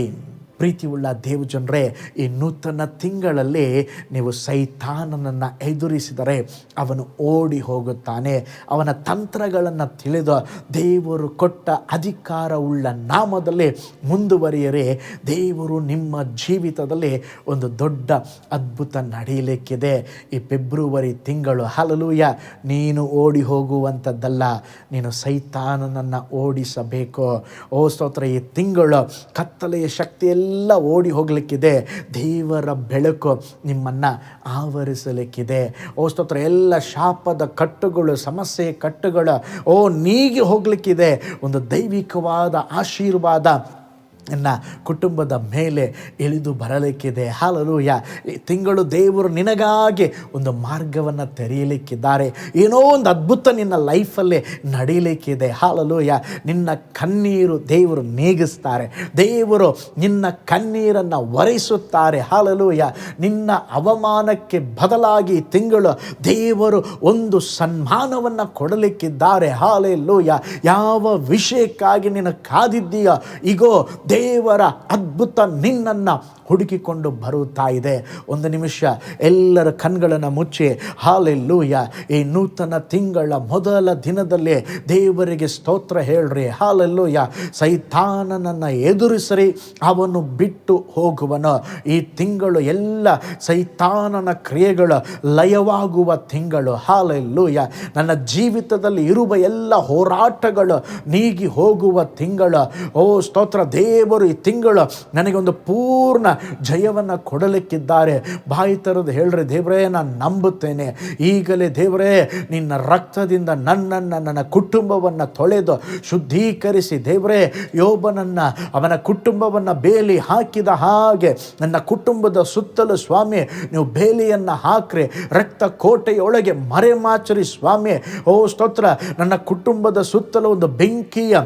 ಪ್ರೀತಿಯುಳ್ಳ ದೇವಜನರೇ, ಈ ನೂತನ ತಿಂಗಳಲ್ಲಿ ನೀವು ಸೈತಾನನನ್ನು ಎದುರಿಸಿದರೆ ಅವನು ಓಡಿ ಹೋಗುತ್ತಾನೆ. ಅವನ ತಂತ್ರಗಳನ್ನು ತಿಳಿದು ದೇವರು ಕೊಟ್ಟ ಅಧಿಕಾರವುಳ್ಳ ನಾಮದಲ್ಲಿ ಮುಂದುವರಿಯರೆ ದೇವರು ನಿಮ್ಮ ಜೀವಿತದಲ್ಲಿ ಒಂದು ದೊಡ್ಡ ಅದ್ಭುತ ನಡೆಯಲಿಕ್ಕಿದೆ. ಈ ಫೆಬ್ರವರಿ ತಿಂಗಳು, ಹಲ್ಲೆಲೂಯಾ, ನೀನು ಓಡಿ ಹೋಗುವಂಥದ್ದಲ್ಲ, ನೀನು ಸೈತಾನನನ್ನು ಓಡಿಸಬೇಕು. ಓ ಸ್ತೋತ್ರ. ಈ ತಿಂಗಳು ಕತ್ತಲೆಯ ಶಕ್ತಿಯಲ್ಲಿ ಓಡಿ ಹೋಗಲಿಕ್ಕಿದೆ. ದೇವರ ಬೆಳಕು ನಿಮ್ಮನ್ನು ಆವರಿಸಲಿಕ್ಕಿದೆ. ಓ ಸ್ತೋತ್ರ. ಎಲ್ಲ ಶಾಪದ ಕಟ್ಟುಗಳು, ಸಮಸ್ಯೆಯ ಕಟ್ಟುಗಳು ನೀಗಿ ಹೋಗಲಿಕ್ಕಿದೆ. ಒಂದು ದೈವಿಕವಾದ ಆಶೀರ್ವಾದ ನನ್ನ ಕುಟುಂಬದ ಮೇಲೆ ಇಳಿದು ಬರಲಿಕ್ಕಿದೆ. ಹಲ್ಲೆಲೂಯಾ. ಈ ತಿಂಗಳು ದೇವರು ನಿನಗಾಗಿ ಒಂದು ಮಾರ್ಗವನ್ನು ತೆರೆಯಲಿಕ್ಕಿದ್ದಾರೆ. ಏನೋ ಒಂದು ಅದ್ಭುತ ನಿನ್ನ ಲೈಫಲ್ಲಿ ನಡೀಲಿಕ್ಕಿದೆ. ಹಲ್ಲೆಲೂಯಾ. ನಿನ್ನ ಕಣ್ಣೀರು ದೇವರು ನೀಗಿಸ್ತಾರೆ. ದೇವರು ನಿನ್ನ ಕಣ್ಣೀರನ್ನು ಒರೆಸುತ್ತಾರೆ. ಹಲ್ಲೆಲೂಯಾ. ನಿನ್ನ ಅವಮಾನಕ್ಕೆ ಬದಲಾಗಿ ಈ ತಿಂಗಳು ದೇವರು ಒಂದು ಸನ್ಮಾನವನ್ನು ಕೊಡಲಿಕ್ಕಿದ್ದಾರೆ. ಹಲ್ಲೆಲೂಯಾ. ಯಾವ ವಿಷಯಕ್ಕಾಗಿ ನೀನು ಕಾದಿದ್ದೀಯೋ, ಈಗೋ ದೇವರ ಅದ್ಭುತ ನಿನ್ನನ್ನು ಹುಡುಕಿಕೊಂಡು ಬರುತ್ತಾ ಇದೆ. ಒಂದು ನಿಮಿಷ ಎಲ್ಲರ ಕಣ್ಗಳನ್ನು ಮುಚ್ಚಿ ಹಲ್ಲೆಲೂಯಾ. ಈ ನೂತನ ತಿಂಗಳ ಮೊದಲ ದಿನದಲ್ಲಿ ದೇವರಿಗೆ ಸ್ತೋತ್ರ ಹೇಳ್ರಿ. ಹಲ್ಲೆಲೂಯಾ. ಸೈತಾನನನ್ನು ಎದುರಿಸರಿ, ಅವನು ಬಿಟ್ಟು ಹೋಗುವನು. ಈ ತಿಂಗಳು ಎಲ್ಲ ಸೈತಾನನ ಕ್ರಿಯೆಗಳು ಲಯವಾಗುವ ತಿಂಗಳು. ಹಲ್ಲೆಲೂಯಾ. ನನ್ನ ಜೀವಿತದಲ್ಲಿ ಇರುವ ಎಲ್ಲ ಹೋರಾಟಗಳು ನೀಗಿ ಹೋಗುವ ತಿಂಗಳು. ಓ ಸ್ತೋತ್ರ. ದೇವರು ಈ ತಿಂಗಳು ನನಗೊಂದು ಪೂರ್ಣ ಜಯವನ್ನು ಕೊಡಲಿಕ್ಕಿದ್ದಾರೆ. ಬಾಯಿ ತೆರೆದು ಹೇಳ್ರಿ, ದೇವರೇ ನಾನು ನಂಬುತ್ತೇನೆ. ಈಗಲೇ ದೇವರೇ ನಿನ್ನ ರಕ್ತದಿಂದ ನನ್ನನ್ನು, ನನ್ನ ಕುಟುಂಬವನ್ನು ತೊಳೆದು ಶುದ್ಧೀಕರಿಸಿ ದೇವರೇ, ಯೋಬನನ್ನು, ಅವನ ಕುಟುಂಬವನ್ನು ಬೇಲಿ ಹಾಕಿದ ಹಾಗೆ ನನ್ನ ಕುಟುಂಬದ ಸುತ್ತಲೂ ಸ್ವಾಮಿ ನೀವು ಬೇಲಿಯನ್ನು ಹಾಕ್ರಿ. ರಕ್ತ ಕೋಟೆಯೊಳಗೆ ಮರೆಮಾಚರಿ ಸ್ವಾಮಿ. ಓ ಸ್ತೋತ್ರ. ನನ್ನ ಕುಟುಂಬದ ಸುತ್ತಲೂ ಒಂದು ಬೆಂಕಿಯ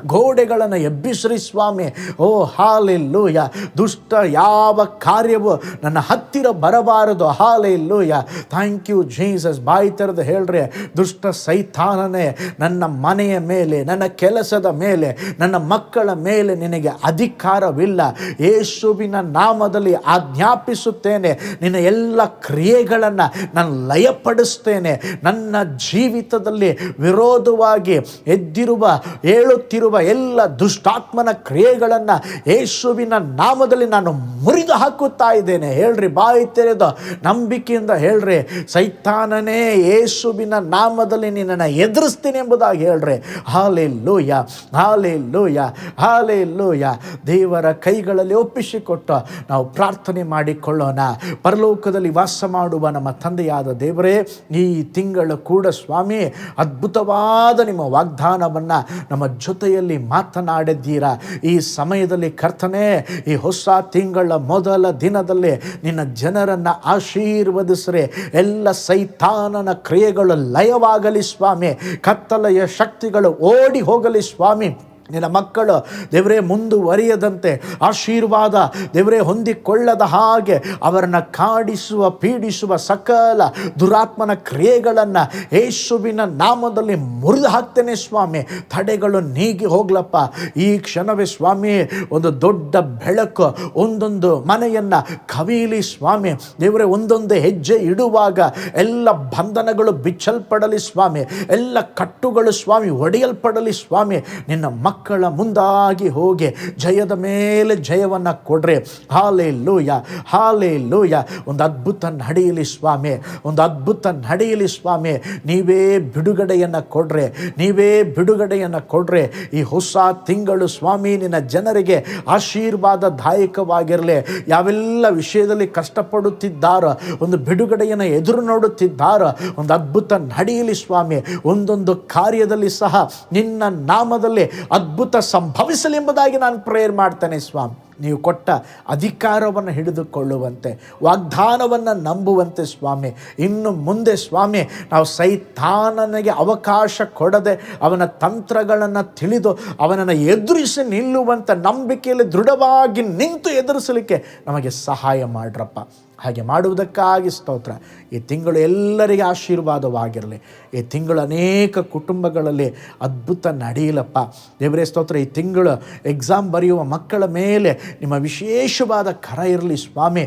ಗೋಡೆಗಳನ್ನು ಎಬ್ಬಿಸ್ರಿ ಸ್ವಾಮಿ. ಓ ಹಲ್ಲೆಲೂಯಾ. ದುಷ್ಟ ಯಾವ ಕಾರ್ಯವು ನನ್ನ ಹತ್ತಿರ ಬರಬಾರದು. ಹಲ್ಲೆಲೂಯಾ. Thank you Jesus. ಬಾಯಿ ತೆರೆದು ಹೇಳ್ರಿ, ದುಷ್ಟ ಸೈತಾನನೇ, ನನ್ನ ಮನೆಯ ಮೇಲೆ, ನನ್ನ ಕೆಲಸದ ಮೇಲೆ, ನನ್ನ ಮಕ್ಕಳ ಮೇಲೆ ನಿನಗೆ ಅಧಿಕಾರವಿಲ್ಲ. ಯೇಸುವಿನ ನಾಮದಲ್ಲಿ ಆಜ್ಞಾಪಿಸುತ್ತೇನೆ, ನಿನ್ನ ಎಲ್ಲ ಕ್ರಿಯೆಗಳನ್ನು ನಾನು ಲಯಪಡಿಸ್ತೇನೆ. ನನ್ನ ಜೀವಿತದಲ್ಲಿ ವಿರೋಧವಾಗಿ ಎದ್ದಿರುವ, ಏಳುತ್ತಿರುವ ಎಲ್ಲ ದುಷ್ಟಾತ್ಮನ ಕ್ರಿಯೆಗಳನ್ನು ಯೇಸುವಿನ ನಾಮದಲ್ಲಿ ನಾನು ಮುರಿದು ಹಾಕುತ್ತಾ ಇದ್ದೇನೆ. ಹೇಳ್ರಿ, ಬಾಯಿ ತೆರೆದು ನಂಬಿಕೆಯಿಂದ ಹೇಳ್ರಿ, ಸೈತಾನನೇ ಯೇಸುವಿನ ನಾಮದಲ್ಲಿ ನಿನ್ನನ್ನು ಎದುರಿಸ್ತೀನಿ ಎಂಬುದಾಗಿ ಹೇಳ್ರಿ. Hallelujah, hallelujah, hallelujah. ದೇವರ ಕೈಗಳಲ್ಲಿ ಒಪ್ಪಿಸಿಕೊಟ್ಟು ನಾವು ಪ್ರಾರ್ಥನೆ ಮಾಡಿಕೊಳ್ಳೋಣ. ಪರಲೋಕದಲ್ಲಿ ವಾಸ ಮಾಡುವ ನಮ್ಮ ತಂದೆಯಾದ ದೇವರೇ, ಈ ತಿಂಗಳು ಕೂಡ ಸ್ವಾಮಿ ಅದ್ಭುತವಾದ ನಿಮ್ಮ ವಾಗ್ದಾನವನ್ನು ನಮ್ಮ ಜೊತೆಯಲ್ಲಿ ಮಾತನಾಡಿದ್ದೀರಾ. ಈ ಸಮಯದಲ್ಲಿ ಕರ್ತನೇ, ಈ ಹೊಸ ತಿಂಗಳ ಮೊದಲ ದಿನದಲ್ಲಿ ನಿನ್ನ ಜನರನ್ನು ಆಶೀರ್ವದಿಸ್ರೆ. ಎಲ್ಲ ಸೈತಾನನ ಕ್ರಿಯೆಗಳು ಲಯವಾಗಲಿ ಸ್ವಾಮಿ. ಕತ್ತಲೆಯ ಶಕ್ತಿಗಳು ಓಡಿ ಹೋಗಲಿ ಸ್ವಾಮಿ. ನಿನ್ನ ಮಕ್ಕಳು ದೇವರೇ ಮುಂದುವರಿಯದಂತೆ, ಆಶೀರ್ವಾದ ದೇವರೇ ಹೊಂದಿಕೊಳ್ಳದ ಹಾಗೆ ಅವರನ್ನು ಕಾಡಿಸುವ, ಪೀಡಿಸುವ ಸಕಲ ದುರಾತ್ಮನ ಕ್ರಿಯೆಗಳನ್ನು ಯೇಸುವಿನ ನಾಮದಲ್ಲಿ ಮುರಿದು ಹಾಕ್ತೇನೆ ಸ್ವಾಮಿ. ತಡೆಗಳು ನೀಗಿ ಹೋಗ್ಲಪ್ಪ. ಈ ಕ್ಷಣವೇ ಸ್ವಾಮಿ ಒಂದು ದೊಡ್ಡ ಬೆಳಕು ಒಂದೊಂದು ಮನೆಯನ್ನು ಕವಿಯಲಿ ಸ್ವಾಮಿ. ದೇವರೇ, ಒಂದೊಂದು ಹೆಜ್ಜೆ ಇಡುವಾಗ ಎಲ್ಲ ಬಂಧನಗಳು ಬಿಚ್ಚಲ್ಪಡಲಿ ಸ್ವಾಮಿ. ಎಲ್ಲ ಕಟ್ಟುಗಳು ಸ್ವಾಮಿ ಒಡೆಯಲ್ಪಡಲಿ ಸ್ವಾಮಿ. ನಿನ್ನ ಮಕ್ಕಳ ಮುಂದಾಗಿ ಹೋಗಿ ಜಯದ ಮೇಲೆ ಜಯವನ್ನು ಕೊಡ್ರಿ. Hallelujah, hallelujah. ಒಂದು ಅದ್ಭುತ ನಡೆಯಲಿ ಸ್ವಾಮಿ, ಒಂದು ಅದ್ಭುತ ನಡೆಯಲಿ ಸ್ವಾಮಿ. ನೀವೇ ಬಿಡುಗಡೆಯನ್ನು ಕೊಡ್ರಿ, ನೀವೇ ಬಿಡುಗಡೆಯನ್ನು ಕೊಡ್ರಿ. ಈ ಹೊಸ ತಿಂಗಳು ಸ್ವಾಮಿ ನಿನ್ನ ಜನರಿಗೆ ಆಶೀರ್ವಾದದಾಯಕವಾಗಿರಲಿ. ಯಾವೆಲ್ಲ ವಿಷಯದಲ್ಲಿ ಕಷ್ಟಪಡುತ್ತಿದ್ದಾರೋ, ಒಂದು ಬಿಡುಗಡೆಯನ್ನು ಎದುರು ನೋಡುತ್ತಿದ್ದಾರೋ, ಒಂದು ಅದ್ಭುತ ನಡೆಯಲಿ ಸ್ವಾಮಿ. ಒಂದೊಂದು ಕಾರ್ಯದಲ್ಲಿ ಸಹ ನಿನ್ನ ನಾಮದಲ್ಲಿ ಅದ್ಭುತ ಸಂಭವಿಸಲಿ ಎಂಬುದಾಗಿ ನಾನು ಪ್ರೇಯರ್ ಮಾಡ್ತೇನೆ ಸ್ವಾಮಿ. ನೀವು ಕೊಟ್ಟ ಅಧಿಕಾರವನ್ನು ಹಿಡಿದುಕೊಳ್ಳುವಂತೆ, ವಾಗ್ದಾನವನ್ನು ನಂಬುವಂತೆ ಸ್ವಾಮಿ. ಇನ್ನು ಮುಂದೆ ಸ್ವಾಮಿ ನಾವು ಸೈತಾನನಿಗೆ ಅವಕಾಶ ಕೊಡದೆ ಅವನ ತಂತ್ರಗಳನ್ನು ತಿಳಿದು ಅವನನ್ನು ಎದುರಿಸಿ ನಿಲ್ಲುವಂಥ ನಂಬಿಕೆಯಲ್ಲಿ ದೃಢವಾಗಿ ನಿಂತು ಎದುರಿಸಲಿಕ್ಕೆ ನಮಗೆ ಸಹಾಯ ಮಾಡ್ರಪ್ಪ. ಹಾಗೆ ಮಾಡುವುದಕ್ಕಾಗಿ ಸ್ತೋತ್ರ. ಈ ತಿಂಗಳು ಎಲ್ಲರಿಗೆ ಆಶೀರ್ವಾದವಾಗಿರಲಿ. ಈ ತಿಂಗಳು ಅನೇಕ ಕುಟುಂಬಗಳಲ್ಲಿ ಅದ್ಭುತ ನಡೆಯಲಪ್ಪ ದೇವರೇ ಸ್ತೋತ್ರ. ಈ ತಿಂಗಳು ಎಕ್ಸಾಮ್ ಬರೆಯುವ ಮಕ್ಕಳ ಮೇಲೆ ನಿಮ್ಮ ವಿಶೇಷವಾದ ಕರ ಇರಲಿ ಸ್ವಾಮಿ.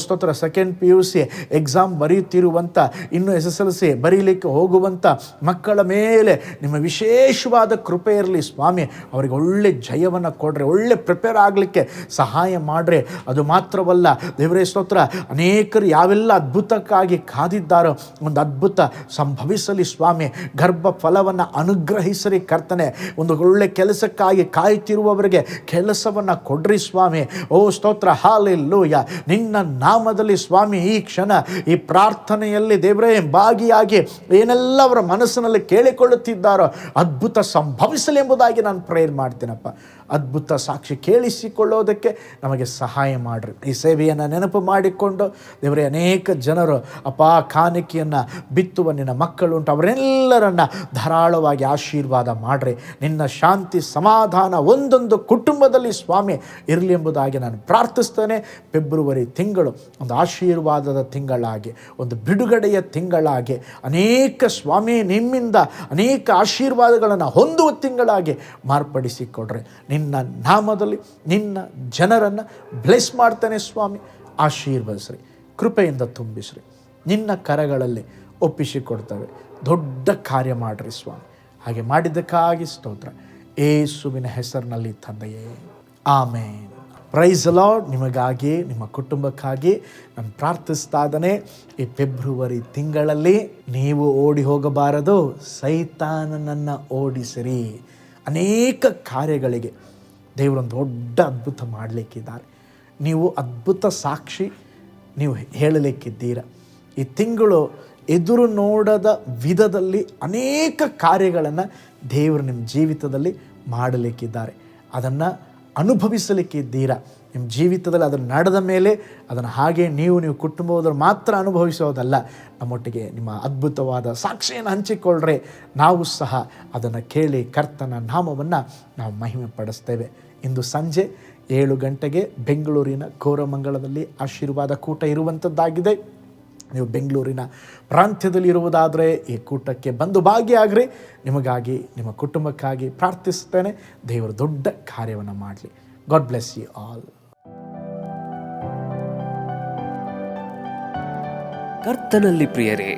ಸ್ತೋತ್ರ. ಸೆಕೆಂಡ್ PUC ಎಕ್ಸಾಮ್ ಬರೆಯುತ್ತಿರುವಂಥ, ಇನ್ನು SSLC ಬರೀಲಿಕ್ಕೆ ಹೋಗುವಂಥ ಮಕ್ಕಳ ಮೇಲೆ ನಿಮ್ಮ ವಿಶೇಷವಾದ ಕೃಪೆ ಇರಲಿ ಸ್ವಾಮಿ. ಅವರಿಗೆ ಒಳ್ಳೆ ಜಯವನ್ನು ಕೊಡ್ರಿ, ಒಳ್ಳೆ ಪ್ರಿಪೇರ್ ಆಗಲಿಕ್ಕೆ ಸಹಾಯ ಮಾಡ್ರಿ. ಅದು ಮಾತ್ರವಲ್ಲ ದೇವರೇ ಸ್ತೋತ್ರ, ಅನೇಕರು ಯಾವೆಲ್ಲ ಅದ್ಭುತಕ್ಕಾಗಿ ಕಾದಿದ್ದಾರೋ ಒಂದು ಅದ್ಭುತ ಸಂಭವಿಸಲಿ ಸ್ವಾಮಿ. ಗರ್ಭ ಫಲವನ್ನು ಅನುಗ್ರಹಿಸಲಿ ಕರ್ತನೆ. ಒಂದು ಒಳ್ಳೆ ಕೆಲಸಕ್ಕಾಗಿ ಕಾಯ್ತಿರುವವರಿಗೆ ಕೆಲಸವನ್ನು ಕೊಡ್ರಿ ಸ್ವಾಮಿ. ಸ್ತೋತ್ರ. ಹಾಲೆಲೂಯ. ನಿನ್ನ ನಾಮದಲ್ಲಿ ಸ್ವಾಮಿ ಈ ಕ್ಷಣ ಈ ಪ್ರಾರ್ಥನೆಯಲ್ಲಿ ದೇವರೇ ಭಾಗಿಯಾಗಿ ಏನೆಲ್ಲ ಅವರ ಮನಸ್ಸಿನಲ್ಲಿ ಕೇಳಿಕೊಳ್ಳುತ್ತಿದ್ದಾರೋ ಅದ್ಭುತ ಸಂಭವಿಸಲಿ ಎಂಬುದಾಗಿ ನಾನು ಪ್ರೇಯರ್ ಮಾಡ್ತೀನಪ್ಪ. ಅದ್ಭುತ ಸಾಕ್ಷಿ ಕೇಳಿಸಿಕೊಳ್ಳೋದಕ್ಕೆ ನಮಗೆ ಸಹಾಯ ಮಾಡಿರಿ. ಈ ಸೇವೆಯನ್ನು ನೆನಪು ಮಾಡಿಕೊಂಡು ದೇವರೇ ಅನೇಕ ಜನರು ಅಪ್ಪ ಕಾಣಿಕೆಯನ್ನು ಬಿತ್ತುವ ನಿನ್ನ ಮಕ್ಕಳುಂಟು, ಅವರೆಲ್ಲರನ್ನ ಧಾರಾಳವಾಗಿ ಆಶೀರ್ವಾದ ಮಾಡಿರಿ. ನಿನ್ನ ಶಾಂತಿ ಸಮಾಧಾನ ಒಂದೊಂದು ಕುಟುಂಬದಲ್ಲಿ ಸ್ವಾಮಿ ಇರಲಿ ಎಂಬುದಾಗಿ ನಾನು ಪ್ರಾರ್ಥಿಸ್ತೇನೆ. ಫೆಬ್ರವರಿ ತಿಂಗಳು ಒಂದು ಆಶೀರ್ವಾದದ ತಿಂಗಳಾಗಿ, ಒಂದು ಬಿಡುಗಡೆಯ ತಿಂಗಳಾಗಿ, ಅನೇಕ ಸ್ವಾಮಿ ನಿಮ್ಮಿಂದ ಅನೇಕ ಆಶೀರ್ವಾದಗಳನ್ನು ಹೊಂದುವ ತಿಂಗಳಾಗಿ ಮಾರ್ಪಡಿಸಿಕೊಡ್ರಿ. ನಿನ್ನ ನಾಮದಲ್ಲಿ ನಿನ್ನ ಜನರನ್ನು ಬ್ಲೆಸ್ ಮಾಡ್ತಾನೆ ಸ್ವಾಮಿ. ಆಶೀರ್ವದಿಸ್ರಿ, ಕೃಪೆಯಿಂದ ತುಂಬಿಸ್ರಿ. ನಿನ್ನ ಕರಗಳಲ್ಲಿ ಒಪ್ಪಿಸಿಕೊಡ್ತವೆ. ದೊಡ್ಡ ಕಾರ್ಯ ಮಾಡಿರಿ ಸ್ವಾಮಿ. ಹಾಗೆ ಮಾಡಿದ್ದಕ್ಕಾಗಿ ಸ್ತೋತ್ರ. ಯೇಸುವಿನ ಹೆಸರಿನಲ್ಲಿ ತಂದೆಯೇ, ಆಮೇನ್. Price lord. ನಿಮಗಾಗಿ ನಿಮ್ಮ ಕುಟುಂಬಕ್ಕಾಗಿ ನಾನು ಪ್ರಾರ್ಥಿಸ್ತಾ ಇದ್ದೇನೆ. ಈ ಫೆಬ್ರವರಿ ತಿಂಗಳಲ್ಲಿ ನೀವು ಓಡಿ ಹೋಗಬಾರದು, ಸೈತಾನನನ್ನು ಓಡಿಸಿರಿ. ಅನೇಕ ಕಾರ್ಯಗಳಿಗೆ ದೇವರೊಂದು ದೊಡ್ಡ ಅದ್ಭುತ ಮಾಡಲಿಕ್ಕಿದ್ದಾರೆ. ನೀವು ಅದ್ಭುತ ಸಾಕ್ಷಿ ನೀವು ಹೇಳಲಿಕ್ಕಿದ್ದೀರ. ಈ ತಿಂಗಳು ಎದುರು ನೋಡದ ವಿಧದಲ್ಲಿ ಅನೇಕ ಕಾರ್ಯಗಳನ್ನು ದೇವರು ನಿಮ್ಮ ಜೀವಿತದಲ್ಲಿ ಮಾಡಲಿಕ್ಕಿದ್ದಾರೆ. ಅದನ್ನು ಅನುಭವಿಸಲಿಕ್ಕಿದ್ದೀರಾ. ನಿಮ್ಮ ಜೀವಿತದಲ್ಲಿ ಅದನ್ನು ನಡೆದ ಮೇಲೆ ಅದನ್ನು ಹಾಗೆ ನೀವು ಕುಟುಂಬದವರು ಮಾತ್ರ ಅನುಭವಿಸೋದಲ್ಲ, ನಮ್ಮೊಟ್ಟಿಗೆ ನಿಮ್ಮ ಅದ್ಭುತವಾದ ಸಾಕ್ಷಿಯನ್ನು ಹಂಚಿಕೊಳ್ಳ್ರೆ ನಾವು ಸಹ ಅದನ್ನು ಕೇಳಿ ಕರ್ತನ ನಾಮವನ್ನು ನಾವು ಮಹಿಮೆ ಪಡಿಸ್ತೇವೆ. ಇಂದು ಸಂಜೆ 7 ಗಂಟೆಗೆ ಬೆಂಗಳೂರಿನ ಕೋರಮಂಗಲದಲ್ಲಿ ಆಶೀರ್ವಾದ ಕೂಟ ಇರುವಂಥದ್ದಾಗಿದೆ. ನೀವು ಬೆಂಗಳೂರಿನ ಪ್ರಾಂತ್ಯದಲ್ಲಿ ಇರುವುದಾದರೆ ಈ ಕೂಟಕ್ಕೆ ಬಂದು ಭಾಗಿಯಾಗ್ರಿ. ನಿಮಗಾಗಿ ನಿಮ್ಮ ಕುಟುಂಬಕ್ಕಾಗಿ ಪ್ರಾರ್ಥಿಸ್ತೇನೆ. ದೇವರು ದೊಡ್ಡ ಕಾರ್ಯವನ್ನು ಮಾಡಲಿ. God bless you all. ಕರ್ತನಲ್ಲಿ ಪ್ರಿಯರೇ,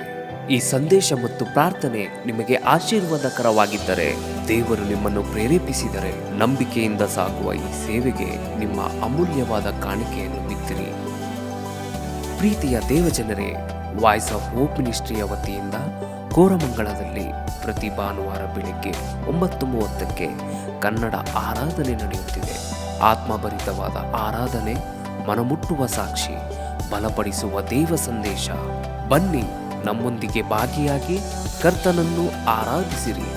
ಈ ಸಂದೇಶ ಮತ್ತು ಪ್ರಾರ್ಥನೆ ನಿಮಗೆ ಆಶೀರ್ವಾದಕರವಾಗಿದ್ದರೆ, ದೇವರು ನಿಮ್ಮನ್ನು ಪ್ರೇರೇಪಿಸಿದರೆ, ನಂಬಿಕೆಯಿಂದ ಸಾಗುವ ಈ ಸೇವೆಗೆ ನಿಮ್ಮ ಅಮೂಲ್ಯವಾದ ಕಾಣಿಕೆಯನ್ನು ಬಿತ್ತಿರಿ. ಪ್ರೀತಿಯ ದೇವಜನರೇ, ವಾಯ್ಸ್ ಆಫ್ ಹೋಪ್ ಮಿನಿಸ್ಟ್ರಿಯ ವತಿಯಿಂದ ಕೋರಮಂಗಲದಲ್ಲಿ ಪ್ರತಿ ಭಾನುವಾರ ಬೆಳಿಗ್ಗೆ 9:30ಕ್ಕೆ ಕನ್ನಡ ಆರಾಧನೆ ನಡೆಯುತ್ತಿದೆ. ಆತ್ಮಭರಿತವಾದ ಆರಾಧನೆ, ಮನಮುಟ್ಟುವ ಸಾಕ್ಷಿ, ಬಲಪಡಿಸುವ ದೇವ ಸಂದೇಶ. ಬನ್ನಿ, ನಮ್ಮೊಂದಿಗೆ ಭಾಗಿಯಾಗಿ ಕರ್ತನನ್ನು ಆರಾಧಿಸಿರಿ.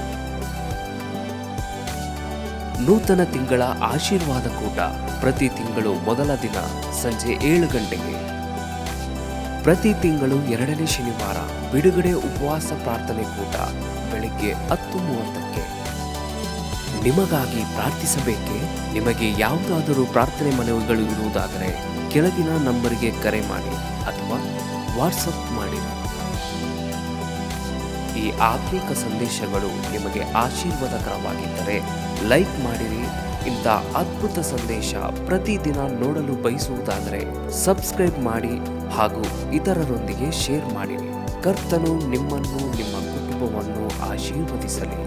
ನೂತನ ತಿಂಗಳ ಆಶೀರ್ವಾದ ಕೂಟ ಪ್ರತಿ ತಿಂಗಳು ಮೊದಲ ದಿನ ಸಂಜೆ 7 ಗಂಟೆಗೆ. ಪ್ರತಿ ತಿಂಗಳು 2ನೇ ಶನಿವಾರ ಬಿಡುಗಡೆ ಉಪವಾಸ ಪ್ರಾರ್ಥನೆ ಕೂಟ ಬೆಳಿಗ್ಗೆ 10:30ಕ್ಕೆ. ನಿಮಗಾಗಿ ಪ್ರಾರ್ಥಿಸಬೇಕೆ? ನಿಮಗೆ ಯಾವುದಾದರೂ ಪ್ರಾರ್ಥನೆ ಮನವಿಗಳು ಇರುವುದಾದರೆ ಕೆಳಗಿನ ನಂಬರಿಗೆ ಕರೆ ಮಾಡಿ ಅಥವಾ ವಾಟ್ಸಪ್ ಮಾಡಿ. ಈ ಆತ್ಮಿಕ ಸಂದೇಶಗಳು ನಿಮಗೆ ಆಶೀರ್ವಾದಕರವಾಗಿದ್ದರೆ ಲೈಕ್ ಮಾಡಿರಿ. ಇಂಥ ಅದ್ಭುತ ಸಂದೇಶ ಪ್ರತಿದಿನ ನೋಡಲು ಬಯಸುವುದಾದರೆ ಸಬ್ಸ್ಕ್ರೈಬ್ ಮಾಡಿ ಹಾಗೂ ಇತರರೊಂದಿಗೆ ಶೇರ್ ಮಾಡಿರಿ. ಕರ್ತನು ನಿಮ್ಮನ್ನು ನಿಮ್ಮ ಕುಟುಂಬವನ್ನು ಆಶೀರ್ವದಿಸಲಿ.